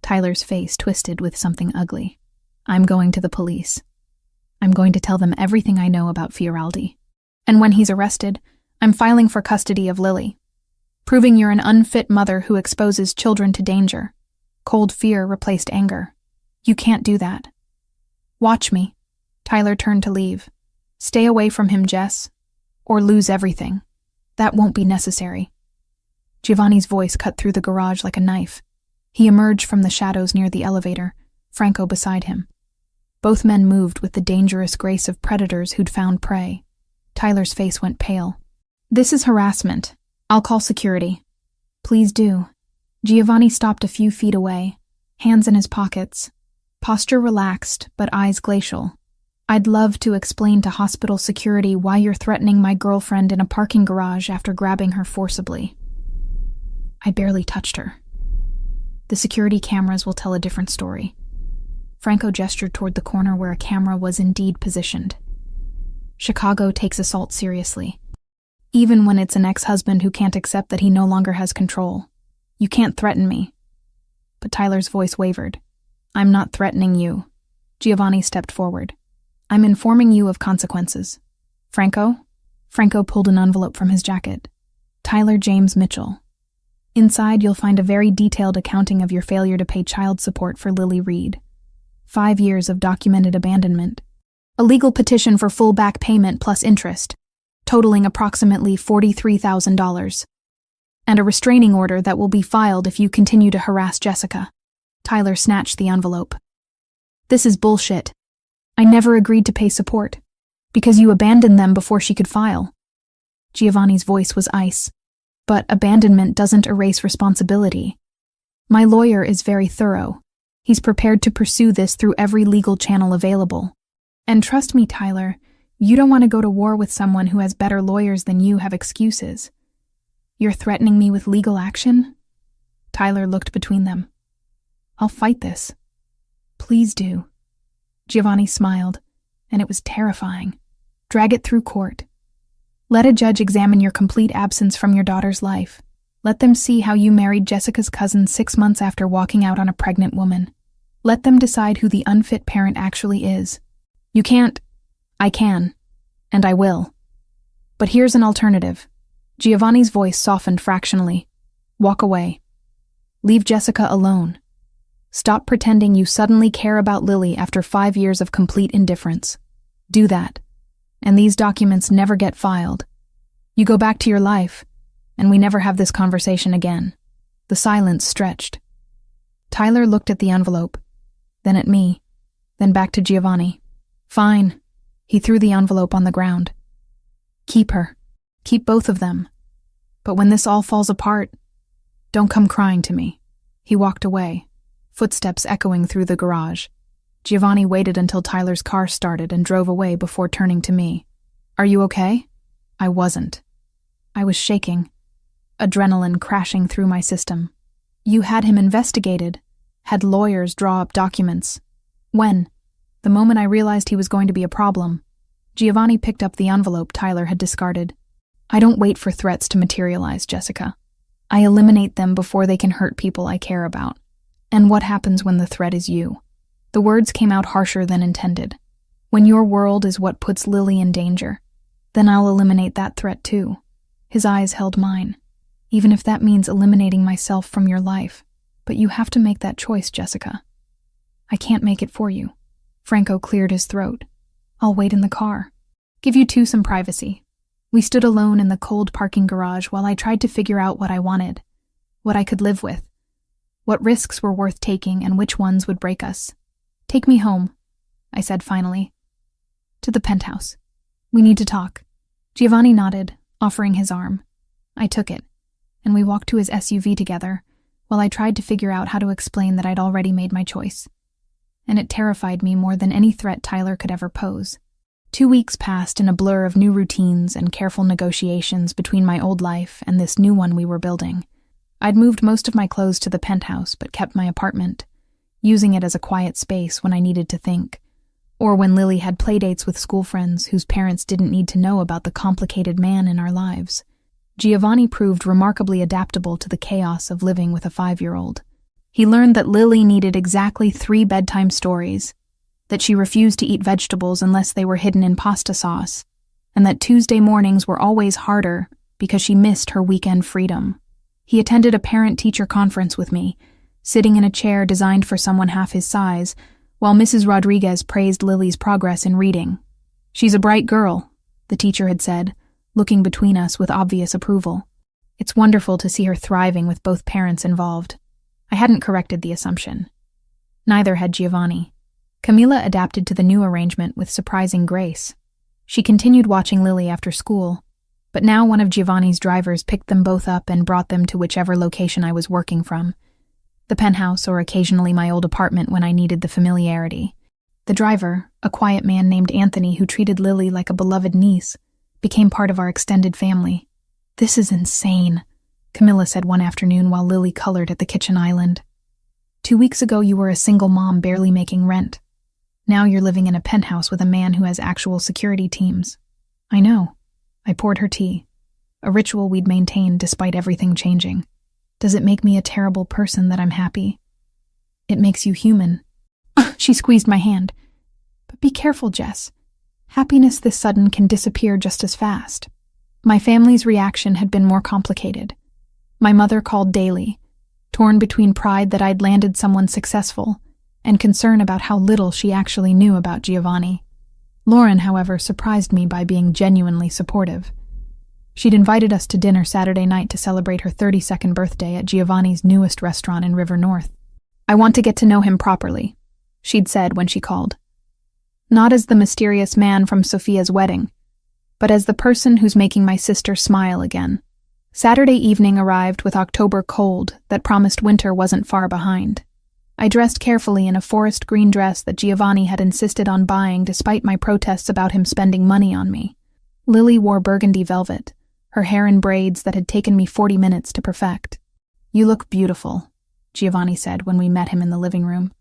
Tyler's face twisted with something ugly. "I'm going to the police. I'm going to tell them everything I know about Fioraldi. And when he's arrested, I'm filing for custody of Lily, proving you're an unfit mother who exposes children to danger." Cold fear replaced anger. "You can't do that." "Watch me." Tyler turned to leave. "Stay away from him, Jess, or lose everything. That won't be necessary." Giovanni's voice cut through the garage like a knife. He emerged from the shadows near the elevator, Franco beside him. Both men moved with the dangerous grace of predators who'd found prey. Tyler's face went pale. "This is harassment. I'll call security." "Please do." Giovanni stopped a few feet away, hands in his pockets, posture relaxed but eyes glacial. "I'd love to explain to hospital security why you're threatening my girlfriend in a parking garage after grabbing her forcibly. I barely touched her. The security cameras will tell a different story." Franco gestured toward the corner where a camera was indeed positioned. "Chicago takes assault seriously, even when it's an ex-husband who can't accept that he no longer has control. You can't threaten me." But Tyler's voice wavered. "I'm not threatening you." Giovanni stepped forward. "I'm informing you of consequences." "Franco?" Franco pulled an envelope from his jacket. "Tyler James Mitchell. Inside, you'll find a very detailed accounting of your failure to pay child support for Lily Reed. 5 years of documented abandonment. A legal petition for full back payment plus interest, totaling approximately $43,000. And a restraining order that will be filed if you continue to harass Jessica." Tyler snatched the envelope. "This is bullshit. I never agreed to pay support, because you abandoned them before she could file." Giovanni's voice was ice. "But abandonment doesn't erase responsibility. My lawyer is very thorough. He's prepared to pursue this through every legal channel available. And trust me, Tyler, you don't want to go to war with someone who has better lawyers than you have excuses. You're threatening me with legal action?" Tyler looked between them. "I'll fight this." "Please do." Giovanni smiled, and it was terrifying. "Drag it through court. Let a judge examine your complete absence from your daughter's life. Let them see how you married Jessica's cousin 6 months after walking out on a pregnant woman. Let them decide who the unfit parent actually is. You can't. I can. And I will. But here's an alternative." Giovanni's voice softened fractionally. "Walk away. Leave Jessica alone. Stop pretending you suddenly care about Lily after 5 years of complete indifference. Do that, and these documents never get filed. You go back to your life, and we never have this conversation again." The silence stretched. Tyler looked at the envelope, then at me, then back to Giovanni. "Fine." He threw the envelope on the ground. "Keep her. Keep both of them. But when this all falls apart, don't come crying to me." He walked away, footsteps echoing through the garage. Giovanni waited until Tyler's car started and drove away before turning to me. "Are you okay?" I wasn't. I was shaking, adrenaline crashing through my system. "You had him investigated, had lawyers draw up documents. When?" The moment I realized he was going to be a problem, Giovanni picked up the envelope Tyler had discarded. "I don't wait for threats to materialize, Jessica. I eliminate them before they can hurt people I care about. And what happens when the threat is you?" The words came out harsher than intended. "When your world is what puts Lily in danger, then I'll eliminate that threat too." His eyes held mine. "Even if that means eliminating myself from your life. But you have to make that choice, Jessica." "I can't make it for you." Franco cleared his throat. "I'll wait in the car. Give you two some privacy." We stood alone in the cold parking garage while I tried to figure out what I wanted, what I could live with, what risks were worth taking and which ones would break us. "Take me home," I said finally. "To the penthouse. We need to talk." Giovanni nodded, offering his arm. I took it, and we walked to his SUV together, while I tried to figure out how to explain that I'd already made my choice. And it terrified me more than any threat Tyler could ever pose. 2 weeks passed in a blur of new routines and careful negotiations between my old life and this new one we were building. I'd moved most of my clothes to the penthouse but kept my apartment, using it as a quiet space when I needed to think, or when Lily had playdates with school friends whose parents didn't need to know about the complicated man in our lives. Giovanni proved remarkably adaptable to the chaos of living with a 5-year-old. He learned that Lily needed exactly 3 bedtime stories, that she refused to eat vegetables unless they were hidden in pasta sauce, and that Tuesday mornings were always harder because she missed her weekend freedom. He attended a parent-teacher conference with me, sitting in a chair designed for someone half his size, while Mrs. Rodriguez praised Lily's progress in reading. "She's a bright girl," the teacher had said, looking between us with obvious approval. "It's wonderful to see her thriving with both parents involved." I hadn't corrected the assumption. Neither had Giovanni. Camila adapted to the new arrangement with surprising grace. She continued watching Lily after school, but now one of Giovanni's drivers picked them both up and brought them to whichever location I was working from. The penthouse or occasionally my old apartment when I needed the familiarity. The driver, a quiet man named Anthony who treated Lily like a beloved niece, became part of our extended family. "This is insane," Camilla said one afternoon while Lily colored at the kitchen island. 2 weeks ago you were a single mom barely making rent. Now you're living in a penthouse with a man who has actual security teams." "I know." I poured her tea, a ritual we'd maintained despite everything changing. "Does it make me a terrible person that I'm happy?" "It makes you human." She squeezed my hand. "But be careful, Jess. Happiness this sudden can disappear just as fast." My family's reaction had been more complicated. My mother called daily, torn between pride that I'd landed someone successful and concern about how little she actually knew about Giovanni. Lauren, however, surprised me by being genuinely supportive. She'd invited us to dinner Saturday night to celebrate her 32nd birthday at Giovanni's newest restaurant in River North. "I want to get to know him properly," she'd said when she called. "Not as the mysterious man from Sophia's wedding, but as the person who's making my sister smile again." Saturday evening arrived with October cold that promised winter wasn't far behind. I dressed carefully in a forest green dress that Giovanni had insisted on buying despite my protests about him spending money on me. Lily wore burgundy velvet, her hair in braids that had taken me 40 minutes to perfect. "You look beautiful," Giovanni said when we met him in the living room.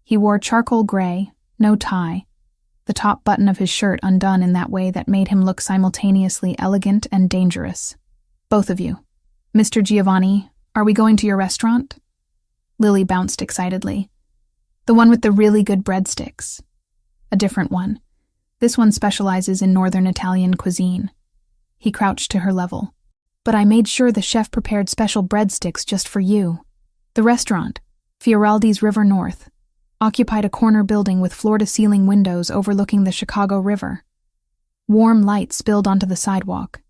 He wore charcoal gray, no tie, the top button of his shirt undone in that way that made him look simultaneously elegant and dangerous. "Both of you. Mr. Giovanni, are we going to your restaurant?" Lily bounced excitedly. "The one with the really good breadsticks." "A different one. This one specializes in Northern Italian cuisine." He crouched to her level. "But I made sure the chef prepared special breadsticks just for you." The restaurant, Fioraldi's River North, occupied a corner building with floor-to-ceiling windows overlooking the Chicago River. Warm light spilled onto the sidewalk,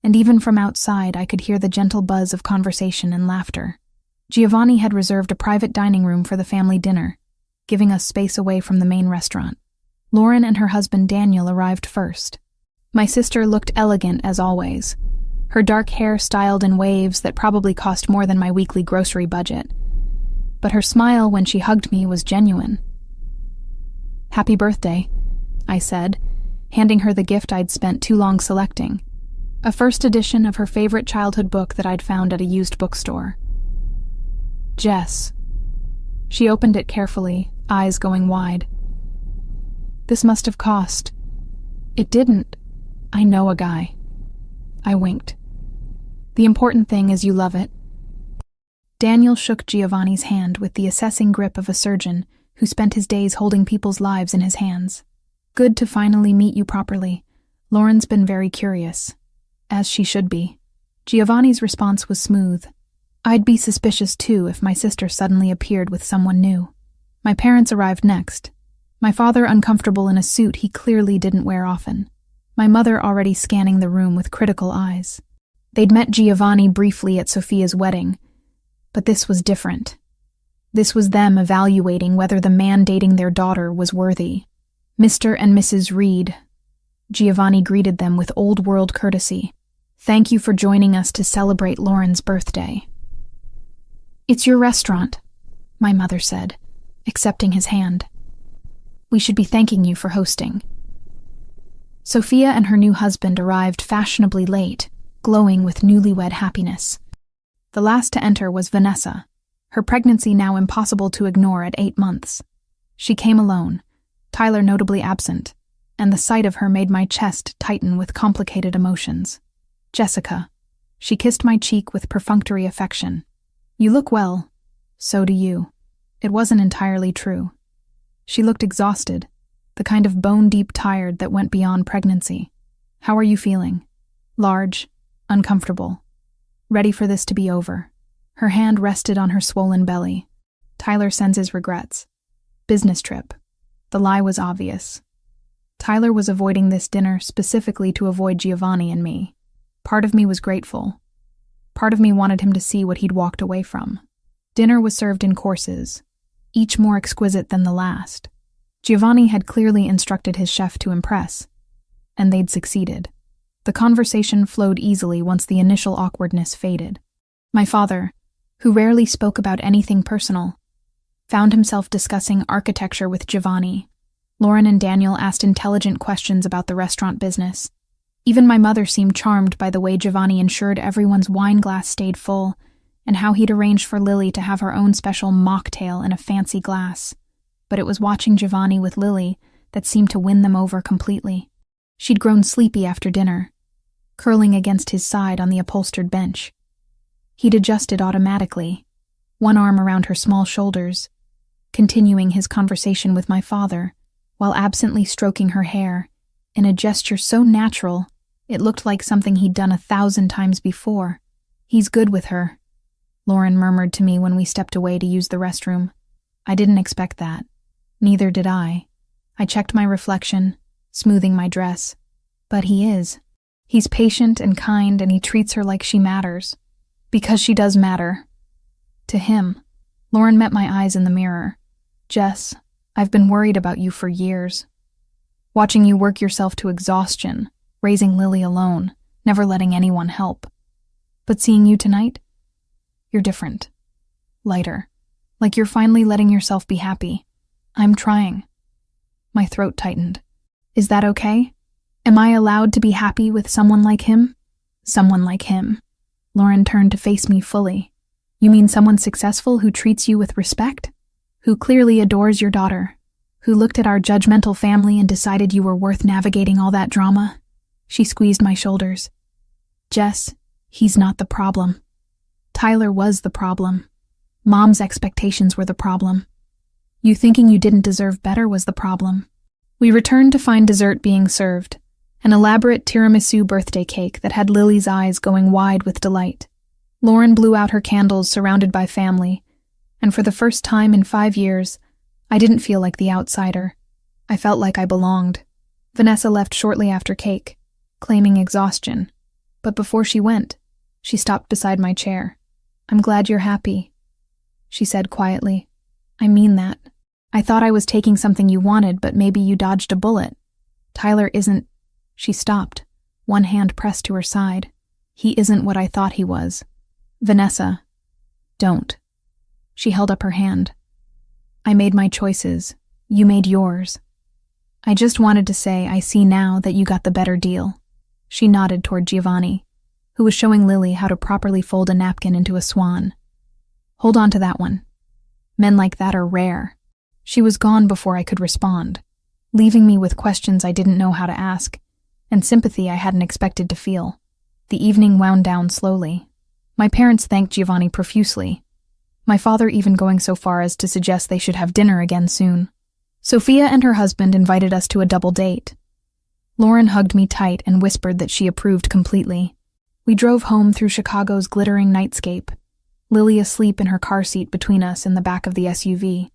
and even from outside I could hear the gentle buzz of conversation and laughter. Giovanni had reserved a private dining room for the family dinner, giving us space away from the main restaurant. Lauren and her husband Daniel arrived first. My sister looked elegant as always, her dark hair styled in waves that probably cost more than my weekly grocery budget. But her smile when she hugged me was genuine. Happy birthday, I said, handing her the gift I'd spent too long selecting, a first edition of her favorite childhood book that I'd found at a used bookstore. Jess. She opened it carefully, eyes going wide. This must have cost. It didn't. I know a guy. I winked. The important thing is you love it. Daniel shook Giovanni's hand with the assessing grip of a surgeon who spent his days holding people's lives in his hands. Good to finally meet you properly. Lauren's been very curious. As she should be. Giovanni's response was smooth. I'd be suspicious too if my sister suddenly appeared with someone new. My parents arrived next. My father uncomfortable in a suit he clearly didn't wear often. My mother already scanning the room with critical eyes. They'd met Giovanni briefly at Sophia's wedding, but this was different. This was them evaluating whether the man dating their daughter was worthy. Mr. and Mrs. Reed. Giovanni greeted them with old-world courtesy. Thank you for joining us to celebrate Lauren's birthday. It's your restaurant, my mother said, accepting his hand. We should be thanking you for hosting. Sophia and her new husband arrived fashionably late, glowing with newlywed happiness. The last to enter was Vanessa, her pregnancy now impossible to ignore at 8 months. She came alone, Tyler notably absent, and the sight of her made my chest tighten with complicated emotions. Jessica. She kissed my cheek with perfunctory affection. You look well. So do you. It wasn't entirely true. She looked exhausted, the kind of bone-deep tired that went beyond pregnancy. How are you feeling? Large, uncomfortable. Ready for this to be over. Her hand rested on her swollen belly. Tyler sends his regrets. Business trip. The lie was obvious. Tyler was avoiding this dinner specifically to avoid Giovanni and me. Part of me was grateful. Part of me wanted him to see what he'd walked away from. Dinner was served in courses, each more exquisite than the last. Giovanni had clearly instructed his chef to impress, and they'd succeeded. The conversation flowed easily once the initial awkwardness faded. My father, who rarely spoke about anything personal, found himself discussing architecture with Giovanni. Lauren and Daniel asked intelligent questions about the restaurant business. Even my mother seemed charmed by the way Giovanni ensured everyone's wine glass stayed full, and how he'd arranged for Lily to have her own special mocktail in a fancy glass. But it was watching Giovanni with Lily that seemed to win them over completely. She'd grown sleepy after dinner, curling against his side on the upholstered bench. He'd adjusted automatically, one arm around her small shoulders, continuing his conversation with my father, while absently stroking her hair, in a gesture so natural it looked like something he'd done 1,000 times before. He's good with her, Lauren murmured to me when we stepped away to use the restroom. I didn't expect that. Neither did I. I checked my reflection, smoothing my dress. But he is. He's patient and kind, and he treats her like she matters. Because she does matter. To him. Lauren met my eyes in the mirror. Jess, I've been worried about you for years. Watching you work yourself to exhaustion, raising Lily alone, never letting anyone help. But seeing you tonight, you're different. Lighter. Like you're finally letting yourself be happy. I'm trying. My throat tightened. Is that okay? Am I allowed to be happy with someone like him? Someone like him. Lauren turned to face me fully. You mean someone successful who treats you with respect? Who clearly adores your daughter? Who looked at our judgmental family and decided you were worth navigating all that drama? She squeezed my shoulders. Jess, he's not the problem. Tyler was the problem. Mom's expectations were the problem. You thinking you didn't deserve better was the problem. We returned to find dessert being served, an elaborate tiramisu birthday cake that had Lily's eyes going wide with delight. Lauren blew out her candles surrounded by family, and for the first time in 5 years, I didn't feel like the outsider. I felt like I belonged. Vanessa left shortly after cake, claiming exhaustion. But before she went, she stopped beside my chair. I'm glad you're happy, she said quietly. I mean that. I thought I was taking something you wanted, but maybe you dodged a bullet. Tyler isn't... She stopped, one hand pressed to her side. He isn't what I thought he was. Vanessa, don't. She held up her hand. I made my choices. You made yours. I just wanted to say I see now that you got the better deal. She nodded toward Giovanni, who was showing Lily how to properly fold a napkin into a swan. Hold on to that one. Men like that are rare. She was gone before I could respond, leaving me with questions I didn't know how to ask, and sympathy I hadn't expected to feel. The evening wound down slowly. My parents thanked Giovanni profusely, my father even going so far as to suggest they should have dinner again soon. Sophia and her husband invited us to a double date. Lauren hugged me tight and whispered that she approved completely. We drove home through Chicago's glittering nightscape, Lily asleep in her car seat between us in the back of the SUV.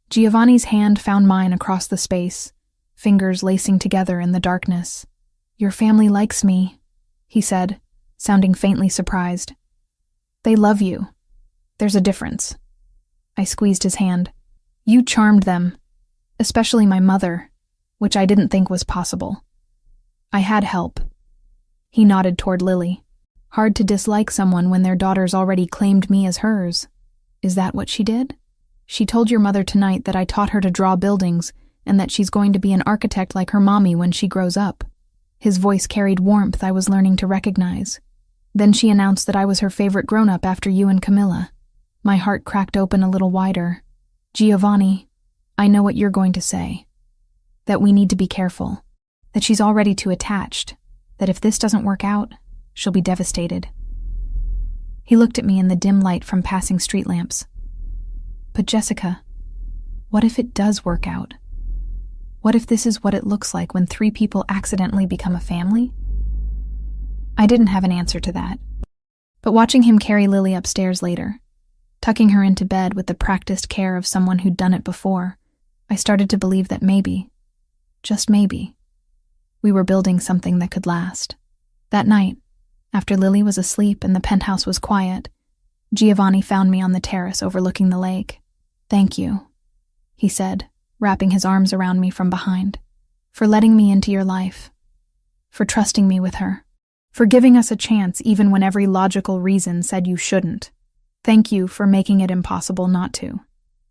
Giovanni's hand found mine across the space, fingers lacing together in the darkness. "Your family likes me," he said, sounding faintly surprised. "They love you. There's a difference." I squeezed his hand. "You charmed them, especially my mother, which I didn't think was possible. I had help." He nodded toward Lily. "Hard to dislike someone when their daughter's already claimed me as hers. Is that what she did? She told your mother tonight that I taught her to draw buildings and that she's going to be an architect like her mommy when she grows up." His voice carried warmth I was learning to recognize. "Then she announced that I was her favorite grown-up after you and Camilla." My heart cracked open a little wider. "Giovanni, I know what you're going to say. That we need to be careful. That she's already too attached. That if this doesn't work out, she'll be devastated." He looked at me in the dim light from passing street lamps. "But Jessica, what if it does work out? What if this is what it looks like when 3 people accidentally become a family?" I didn't have an answer to that. But watching him carry Lily upstairs later, tucking her into bed with the practiced care of someone who'd done it before, I started to believe that maybe, just maybe, we were building something that could last. That night, after Lily was asleep and the penthouse was quiet, Giovanni found me on the terrace overlooking the lake. "Thank you," he said, wrapping his arms around me from behind, "for letting me into your life, for trusting me with her, for giving us a chance even when every logical reason said you shouldn't. Thank you for making it impossible not to."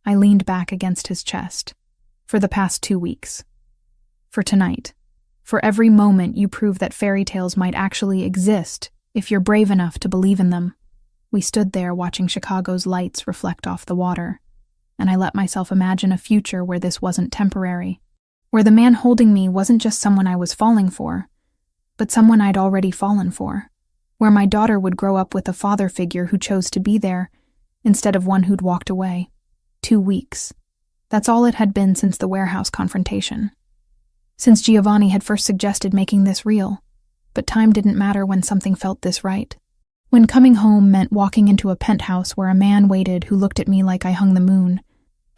I leaned back against his chest. "For the past 2 weeks. For tonight. For every moment you prove that fairy tales might actually exist if you're brave enough to believe in them." We stood there watching Chicago's lights reflect off the water, and I let myself imagine a future where this wasn't temporary, where the man holding me wasn't just someone I was falling for, but someone I'd already fallen for, where my daughter would grow up with a father figure who chose to be there instead of one who'd walked away. 2 weeks. That's all it had been since the warehouse confrontation. Since Giovanni had first suggested making this real, but time didn't matter when something felt this right. When coming home meant walking into a penthouse where a man waited who looked at me like I hung the moon,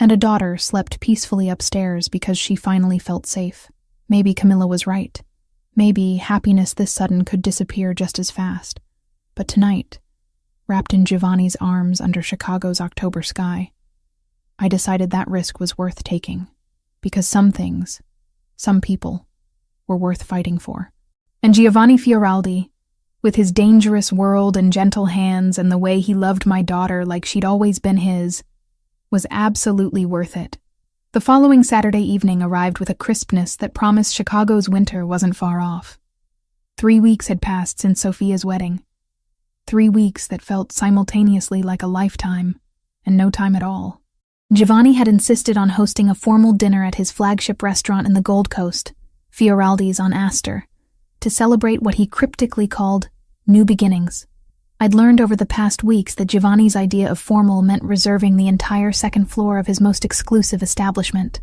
and a daughter slept peacefully upstairs because she finally felt safe. Maybe Camilla was right. Maybe happiness this sudden could disappear just as fast. But tonight, wrapped in Giovanni's arms under Chicago's October sky, I decided that risk was worth taking, because some things, some people, were worth fighting for. And Giovanni Fioraldi, with his dangerous world and gentle hands and the way he loved my daughter like she'd always been his, was absolutely worth it. The following Saturday evening arrived with a crispness that promised Chicago's winter wasn't far off. 3 weeks had passed since Sophia's wedding. 3 weeks that felt simultaneously like a lifetime, and no time at all. Giovanni had insisted on hosting a formal dinner at his flagship restaurant in the Gold Coast, Fioraldi's on Astor, to celebrate what he cryptically called new beginnings. I'd learned over the past weeks that Giovanni's idea of formal meant reserving the entire second floor of his most exclusive establishment.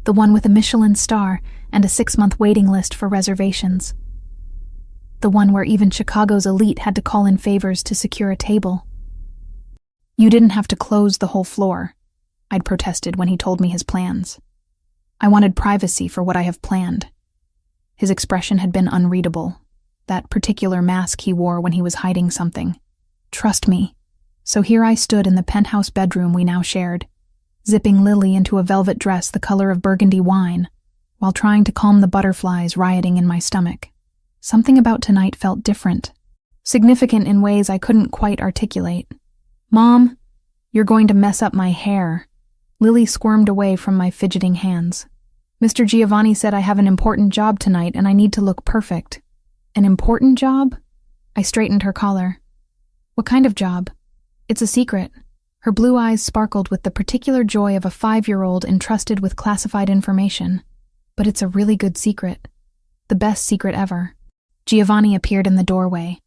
The one with a Michelin star and a 6-month waiting list for reservations. The one where even Chicago's elite had to call in favors to secure a table. "You didn't have to close the whole floor," I'd protested when he told me his plans. "I wanted privacy for what I have planned." His expression had been unreadable. That particular mask he wore when he was hiding something. Trust me. So here I stood in the penthouse bedroom we now shared, zipping Lily into a velvet dress the color of burgundy wine, while trying to calm the butterflies rioting in my stomach. Something about tonight felt different, significant in ways I couldn't quite articulate. "Mom, you're going to mess up my hair." Lily squirmed away from my fidgeting hands. Mr. Giovanni said I have an important job tonight and I need to look perfect. An important job? I straightened her collar. What kind of job? It's a secret. Her blue eyes sparkled with the particular joy of a 5-year-old entrusted with classified information. But it's a really good secret. The best secret ever. Giovanni appeared in the doorway,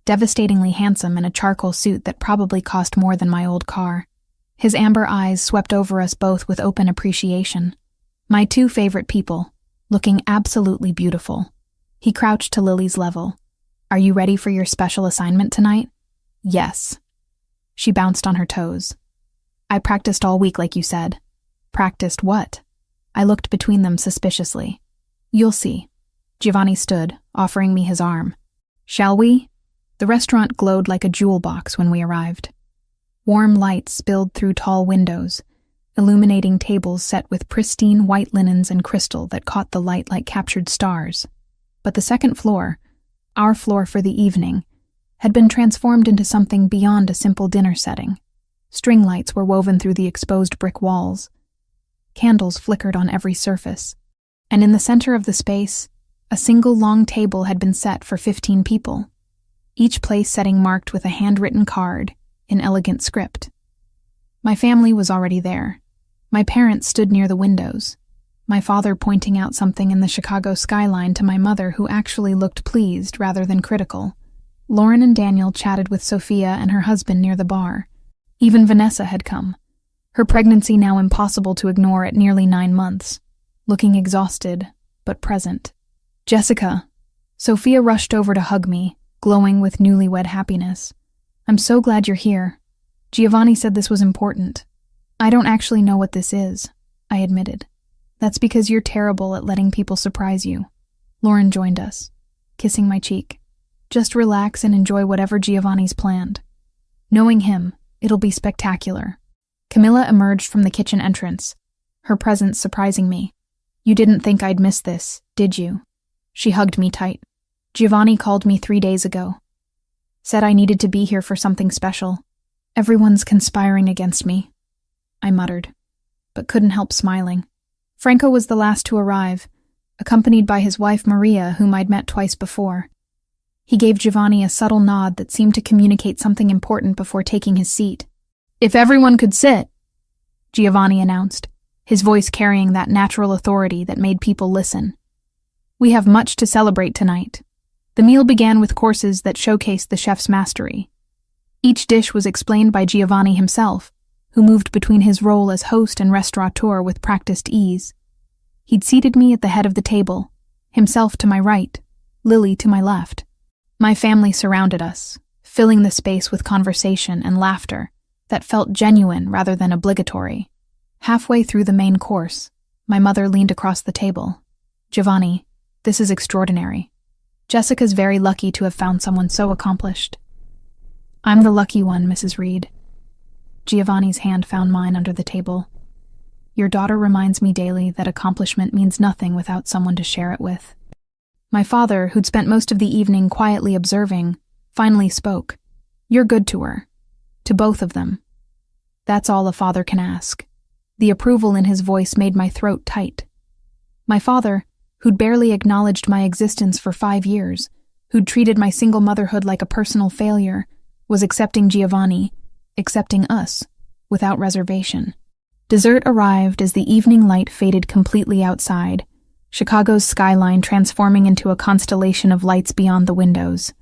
devastatingly handsome in a charcoal suit that probably cost more than my old car. His amber eyes swept over us both with open appreciation. My 2 favorite people, looking absolutely beautiful. He crouched to Lily's level. Are you ready for your special assignment tonight? Yes. She bounced on her toes. I practiced all week like you said. Practiced what? I looked between them suspiciously. You'll see. Giovanni stood, offering me his arm. Shall we? The restaurant glowed like a jewel box when we arrived. Warm light spilled through tall windows, illuminating tables set with pristine white linens and crystal that caught the light like captured stars. But the second floor, our floor for the evening, had been transformed into something beyond a simple dinner setting. String lights were woven through the exposed brick walls. Candles flickered on every surface. And in the center of the space, a single long table had been set for 15 people, each place setting marked with a handwritten card in elegant script. My family was already there. My parents stood near the windows, my father pointing out something in the Chicago skyline to my mother, who actually looked pleased rather than critical. Lauren and Daniel chatted with Sophia and her husband near the bar. Even Vanessa had come, her pregnancy now impossible to ignore at nearly 9 months, looking exhausted but present. Jessica. Sophia rushed over to hug me, glowing with newlywed happiness. I'm so glad you're here. Giovanni said this was important. I don't actually know what this is, I admitted. That's because you're terrible at letting people surprise you. Lauren joined us, kissing my cheek. Just relax and enjoy whatever Giovanni's planned. Knowing him, it'll be spectacular. Camilla emerged from the kitchen entrance, her presence surprising me. You didn't think I'd miss this, did you? She hugged me tight. Giovanni called me 3 days ago. Said I needed to be here for something special. Everyone's conspiring against me, I muttered, but couldn't help smiling. Franco was the last to arrive, accompanied by his wife Maria, whom I'd met twice before. He gave Giovanni a subtle nod that seemed to communicate something important before taking his seat. If everyone could sit, Giovanni announced, his voice carrying that natural authority that made people listen. We have much to celebrate tonight. The meal began with courses that showcased the chef's mastery. Each dish was explained by Giovanni himself, who moved between his role as host and restaurateur with practiced ease. He'd seated me at the head of the table, himself to my right, Lily to my left. My family surrounded us, filling the space with conversation and laughter that felt genuine rather than obligatory. Halfway through the main course, my mother leaned across the table. Giovanni, this is extraordinary. Jessica's very lucky to have found someone so accomplished. I'm the lucky one, Mrs. Reed. Giovanni's hand found mine under the table. Your daughter reminds me daily that accomplishment means nothing without someone to share it with. My father, who'd spent most of the evening quietly observing, finally spoke. You're good to her. To both of them. That's all a father can ask. The approval in his voice made my throat tight. My father, who'd barely acknowledged my existence for 5 years, who'd treated my single motherhood like a personal failure, was accepting Giovanni, accepting us, without reservation. Dessert arrived as the evening light faded completely outside, Chicago's skyline transforming into a constellation of lights beyond the windows.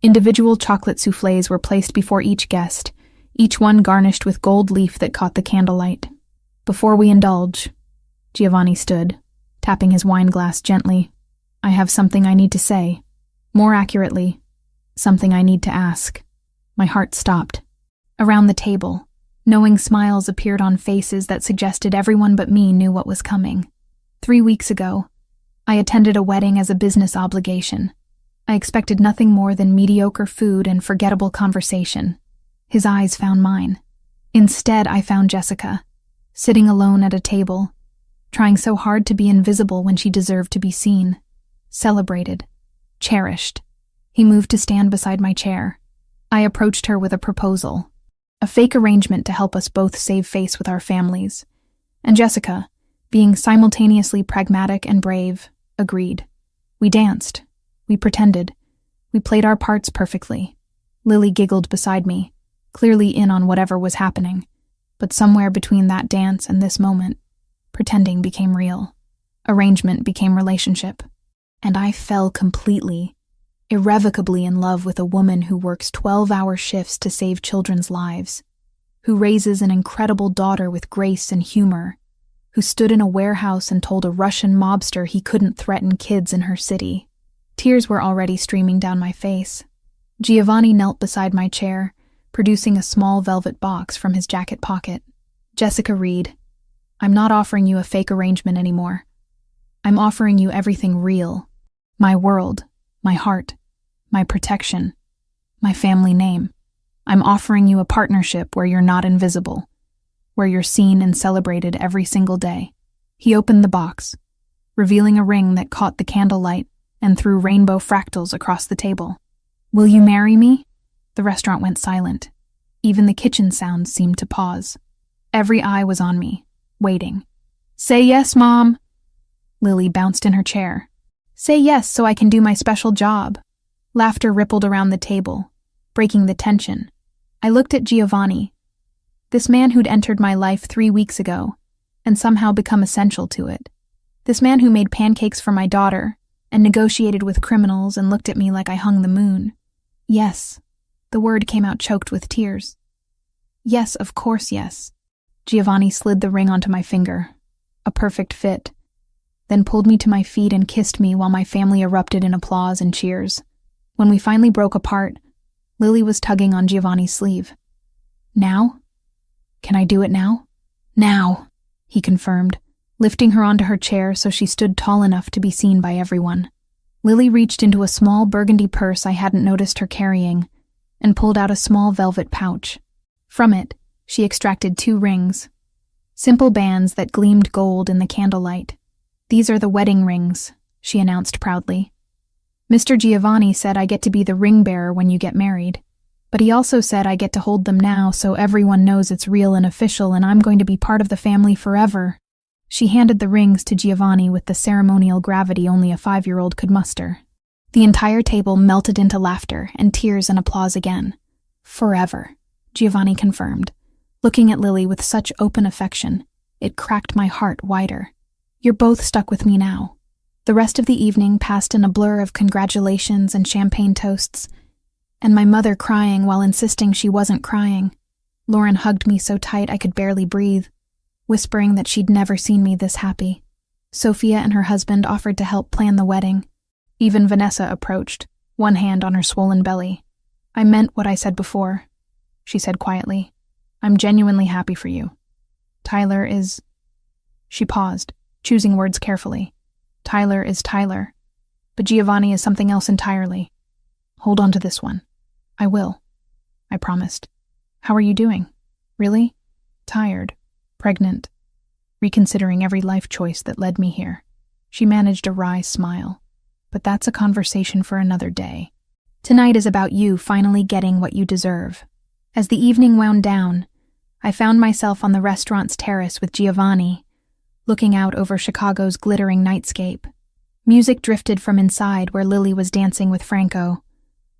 Individual chocolate soufflés were placed before each guest, each one garnished with gold leaf that caught the candlelight. Before we indulge, Giovanni stood, tapping his wine glass gently. I have something I need to say. More accurately, something I need to ask. My heart stopped. Around the table, knowing smiles appeared on faces that suggested everyone but me knew what was coming. 3 weeks ago, I attended a wedding as a business obligation. I expected nothing more than mediocre food and forgettable conversation. His eyes found mine. Instead, I found Jessica, sitting alone at a table, trying so hard to be invisible when she deserved to be seen, celebrated, cherished. He moved to stand beside my chair. I approached her with a proposal, a fake arrangement to help us both save face with our families. And Jessica, Being simultaneously pragmatic and brave, agreed. We danced. We pretended. We played our parts perfectly. Lily giggled beside me, clearly in on whatever was happening. But somewhere between that dance and this moment, pretending became real. Arrangement became relationship. And I fell completely, irrevocably in love with a woman who works 12-hour shifts to save children's lives, who raises an incredible daughter with grace and humor, who stood in a warehouse and told a Russian mobster he couldn't threaten kids in her city. Tears were already streaming down my face. Giovanni knelt beside my chair, producing a small velvet box from his jacket pocket. Jessica Reed, I'm not offering you a fake arrangement anymore. I'm offering you everything real. My world, my heart, my protection, my family name. I'm offering you a partnership where you're not invisible, where you're seen and celebrated every single day. He opened the box, revealing a ring that caught the candlelight and threw rainbow fractals across the table. Will you marry me? The restaurant went silent. Even the kitchen sounds seemed to pause. Every eye was on me, waiting. Say yes, Mom. Lily bounced in her chair. Say yes so I can do my special job. Laughter rippled around the table, breaking the tension. I looked at Giovanni, this man who'd entered my life 3 weeks ago and somehow become essential to it. This man who made pancakes for my daughter and negotiated with criminals and looked at me like I hung the moon. Yes. The word came out choked with tears. Yes, of course, yes. Giovanni slid the ring onto my finger. A perfect fit. Then pulled me to my feet and kissed me while my family erupted in applause and cheers. When we finally broke apart, Lily was tugging on Giovanni's sleeve. Now? Can I do it now? Now, he confirmed, lifting her onto her chair so she stood tall enough to be seen by everyone. Lily reached into a small burgundy purse I hadn't noticed her carrying and pulled out a small velvet pouch. From it, she extracted 2 rings, simple bands that gleamed gold in the candlelight. These are the wedding rings, she announced proudly. Mr. Giovanni said I get to be the ring bearer when you get married, but he also said I get to hold them now so everyone knows it's real and official and I'm going to be part of the family forever. She handed the rings to Giovanni with the ceremonial gravity only a 5-year-old could muster. The entire table melted into laughter and tears and applause again. Forever, Giovanni confirmed, looking at Lily with such open affection. It cracked my heart wider. You're both stuck with me now. The rest of the evening passed in a blur of congratulations and champagne toasts, and my mother crying while insisting she wasn't crying. Lauren hugged me so tight I could barely breathe, whispering that she'd never seen me this happy. Sophia and her husband offered to help plan the wedding. Even Vanessa approached, one hand on her swollen belly. I meant what I said before, she said quietly. I'm genuinely happy for you. Tyler is... She paused, choosing words carefully. Tyler is Tyler, but Giovanni is something else entirely. Hold on to this one. I will, I promised. How are you doing? Really? Tired. Pregnant. Reconsidering every life choice that led me here. She managed a wry smile. But that's a conversation for another day. Tonight is about you finally getting what you deserve. As the evening wound down, I found myself on the restaurant's terrace with Giovanni, looking out over Chicago's glittering nightscape. Music drifted from inside where Lily was dancing with Franco,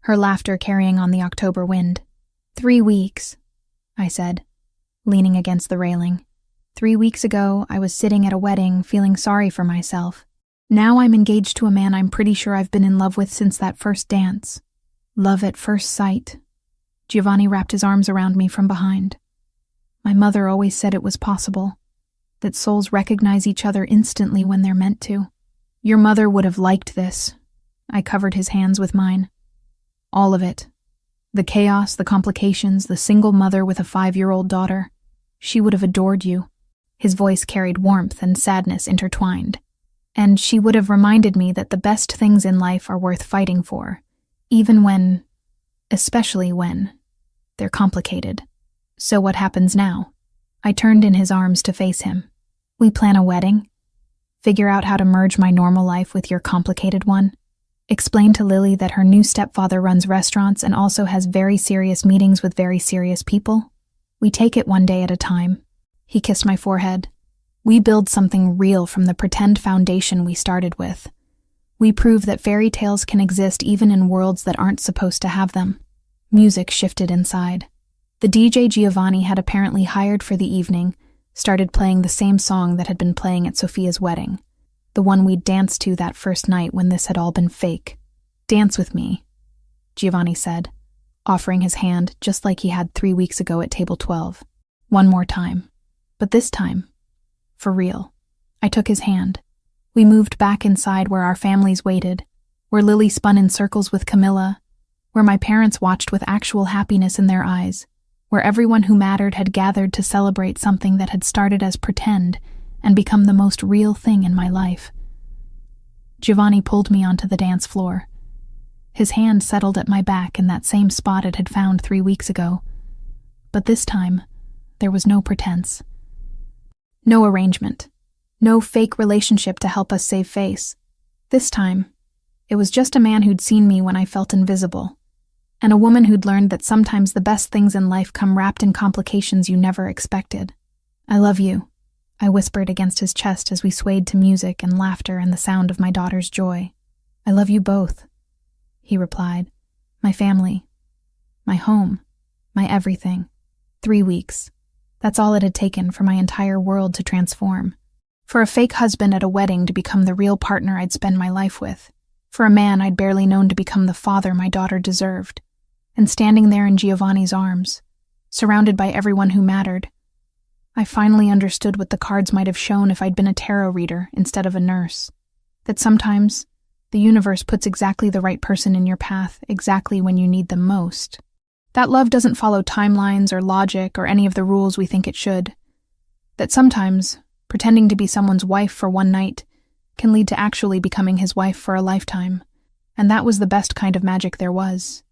her laughter carrying on the October wind. 3 weeks, I said, leaning against the railing. 3 weeks ago, I was sitting at a wedding feeling sorry for myself. Now I'm engaged to a man I'm pretty sure I've been in love with since that first dance. Love at first sight. Giovanni wrapped his arms around me from behind. My mother always said it was possible, that souls recognize each other instantly when they're meant to. Your mother would have liked this. I covered his hands with mine. All of it. The chaos, the complications, the single mother with a 5-year-old daughter. She would have adored you. His voice carried warmth and sadness intertwined. And she would have reminded me that the best things in life are worth fighting for, even when, especially when, they're complicated. So what happens now? I turned in his arms to face him. We plan a wedding? Figure out how to merge my normal life with your complicated one? Explain to Lily that her new stepfather runs restaurants and also has very serious meetings with very serious people? We take it one day at a time. He kissed my forehead. We build something real from the pretend foundation we started with. We prove that fairy tales can exist even in worlds that aren't supposed to have them. Music shifted inside. The DJ Giovanni had apparently hired for the evening started playing the same song that had been playing at Sophia's wedding, the one we'd danced to that first night when this had all been fake. "Dance with me," Giovanni said, offering his hand just like he had 3 weeks ago at table 12. One more time. But this time, for real. I took his hand. We moved back inside where our families waited, where Lily spun in circles with Camilla, where my parents watched with actual happiness in their eyes, where everyone who mattered had gathered to celebrate something that had started as pretend and become the most real thing in my life. Giovanni pulled me onto the dance floor. His hand settled at my back in that same spot it had found 3 weeks ago. But this time, there was no pretense. No arrangement. No fake relationship to help us save face. This time, it was just a man who'd seen me when I felt invisible, and a woman who'd learned that sometimes the best things in life come wrapped in complications you never expected. "I love you," I whispered against his chest as we swayed to music and laughter and the sound of my daughter's joy. "I love you both," he replied. "My family, my home, my everything." 3 weeks. That's all it had taken for my entire world to transform. For a fake husband at a wedding to become the real partner I'd spend my life with. For a man I'd barely known to become the father my daughter deserved. And standing there in Giovanni's arms, surrounded by everyone who mattered, I finally understood what the cards might have shown if I'd been a tarot reader instead of a nurse. That sometimes, the universe puts exactly the right person in your path exactly when you need them most. That love doesn't follow timelines or logic or any of the rules we think it should. That sometimes, pretending to be someone's wife for one night can lead to actually becoming his wife for a lifetime. And that was the best kind of magic there was.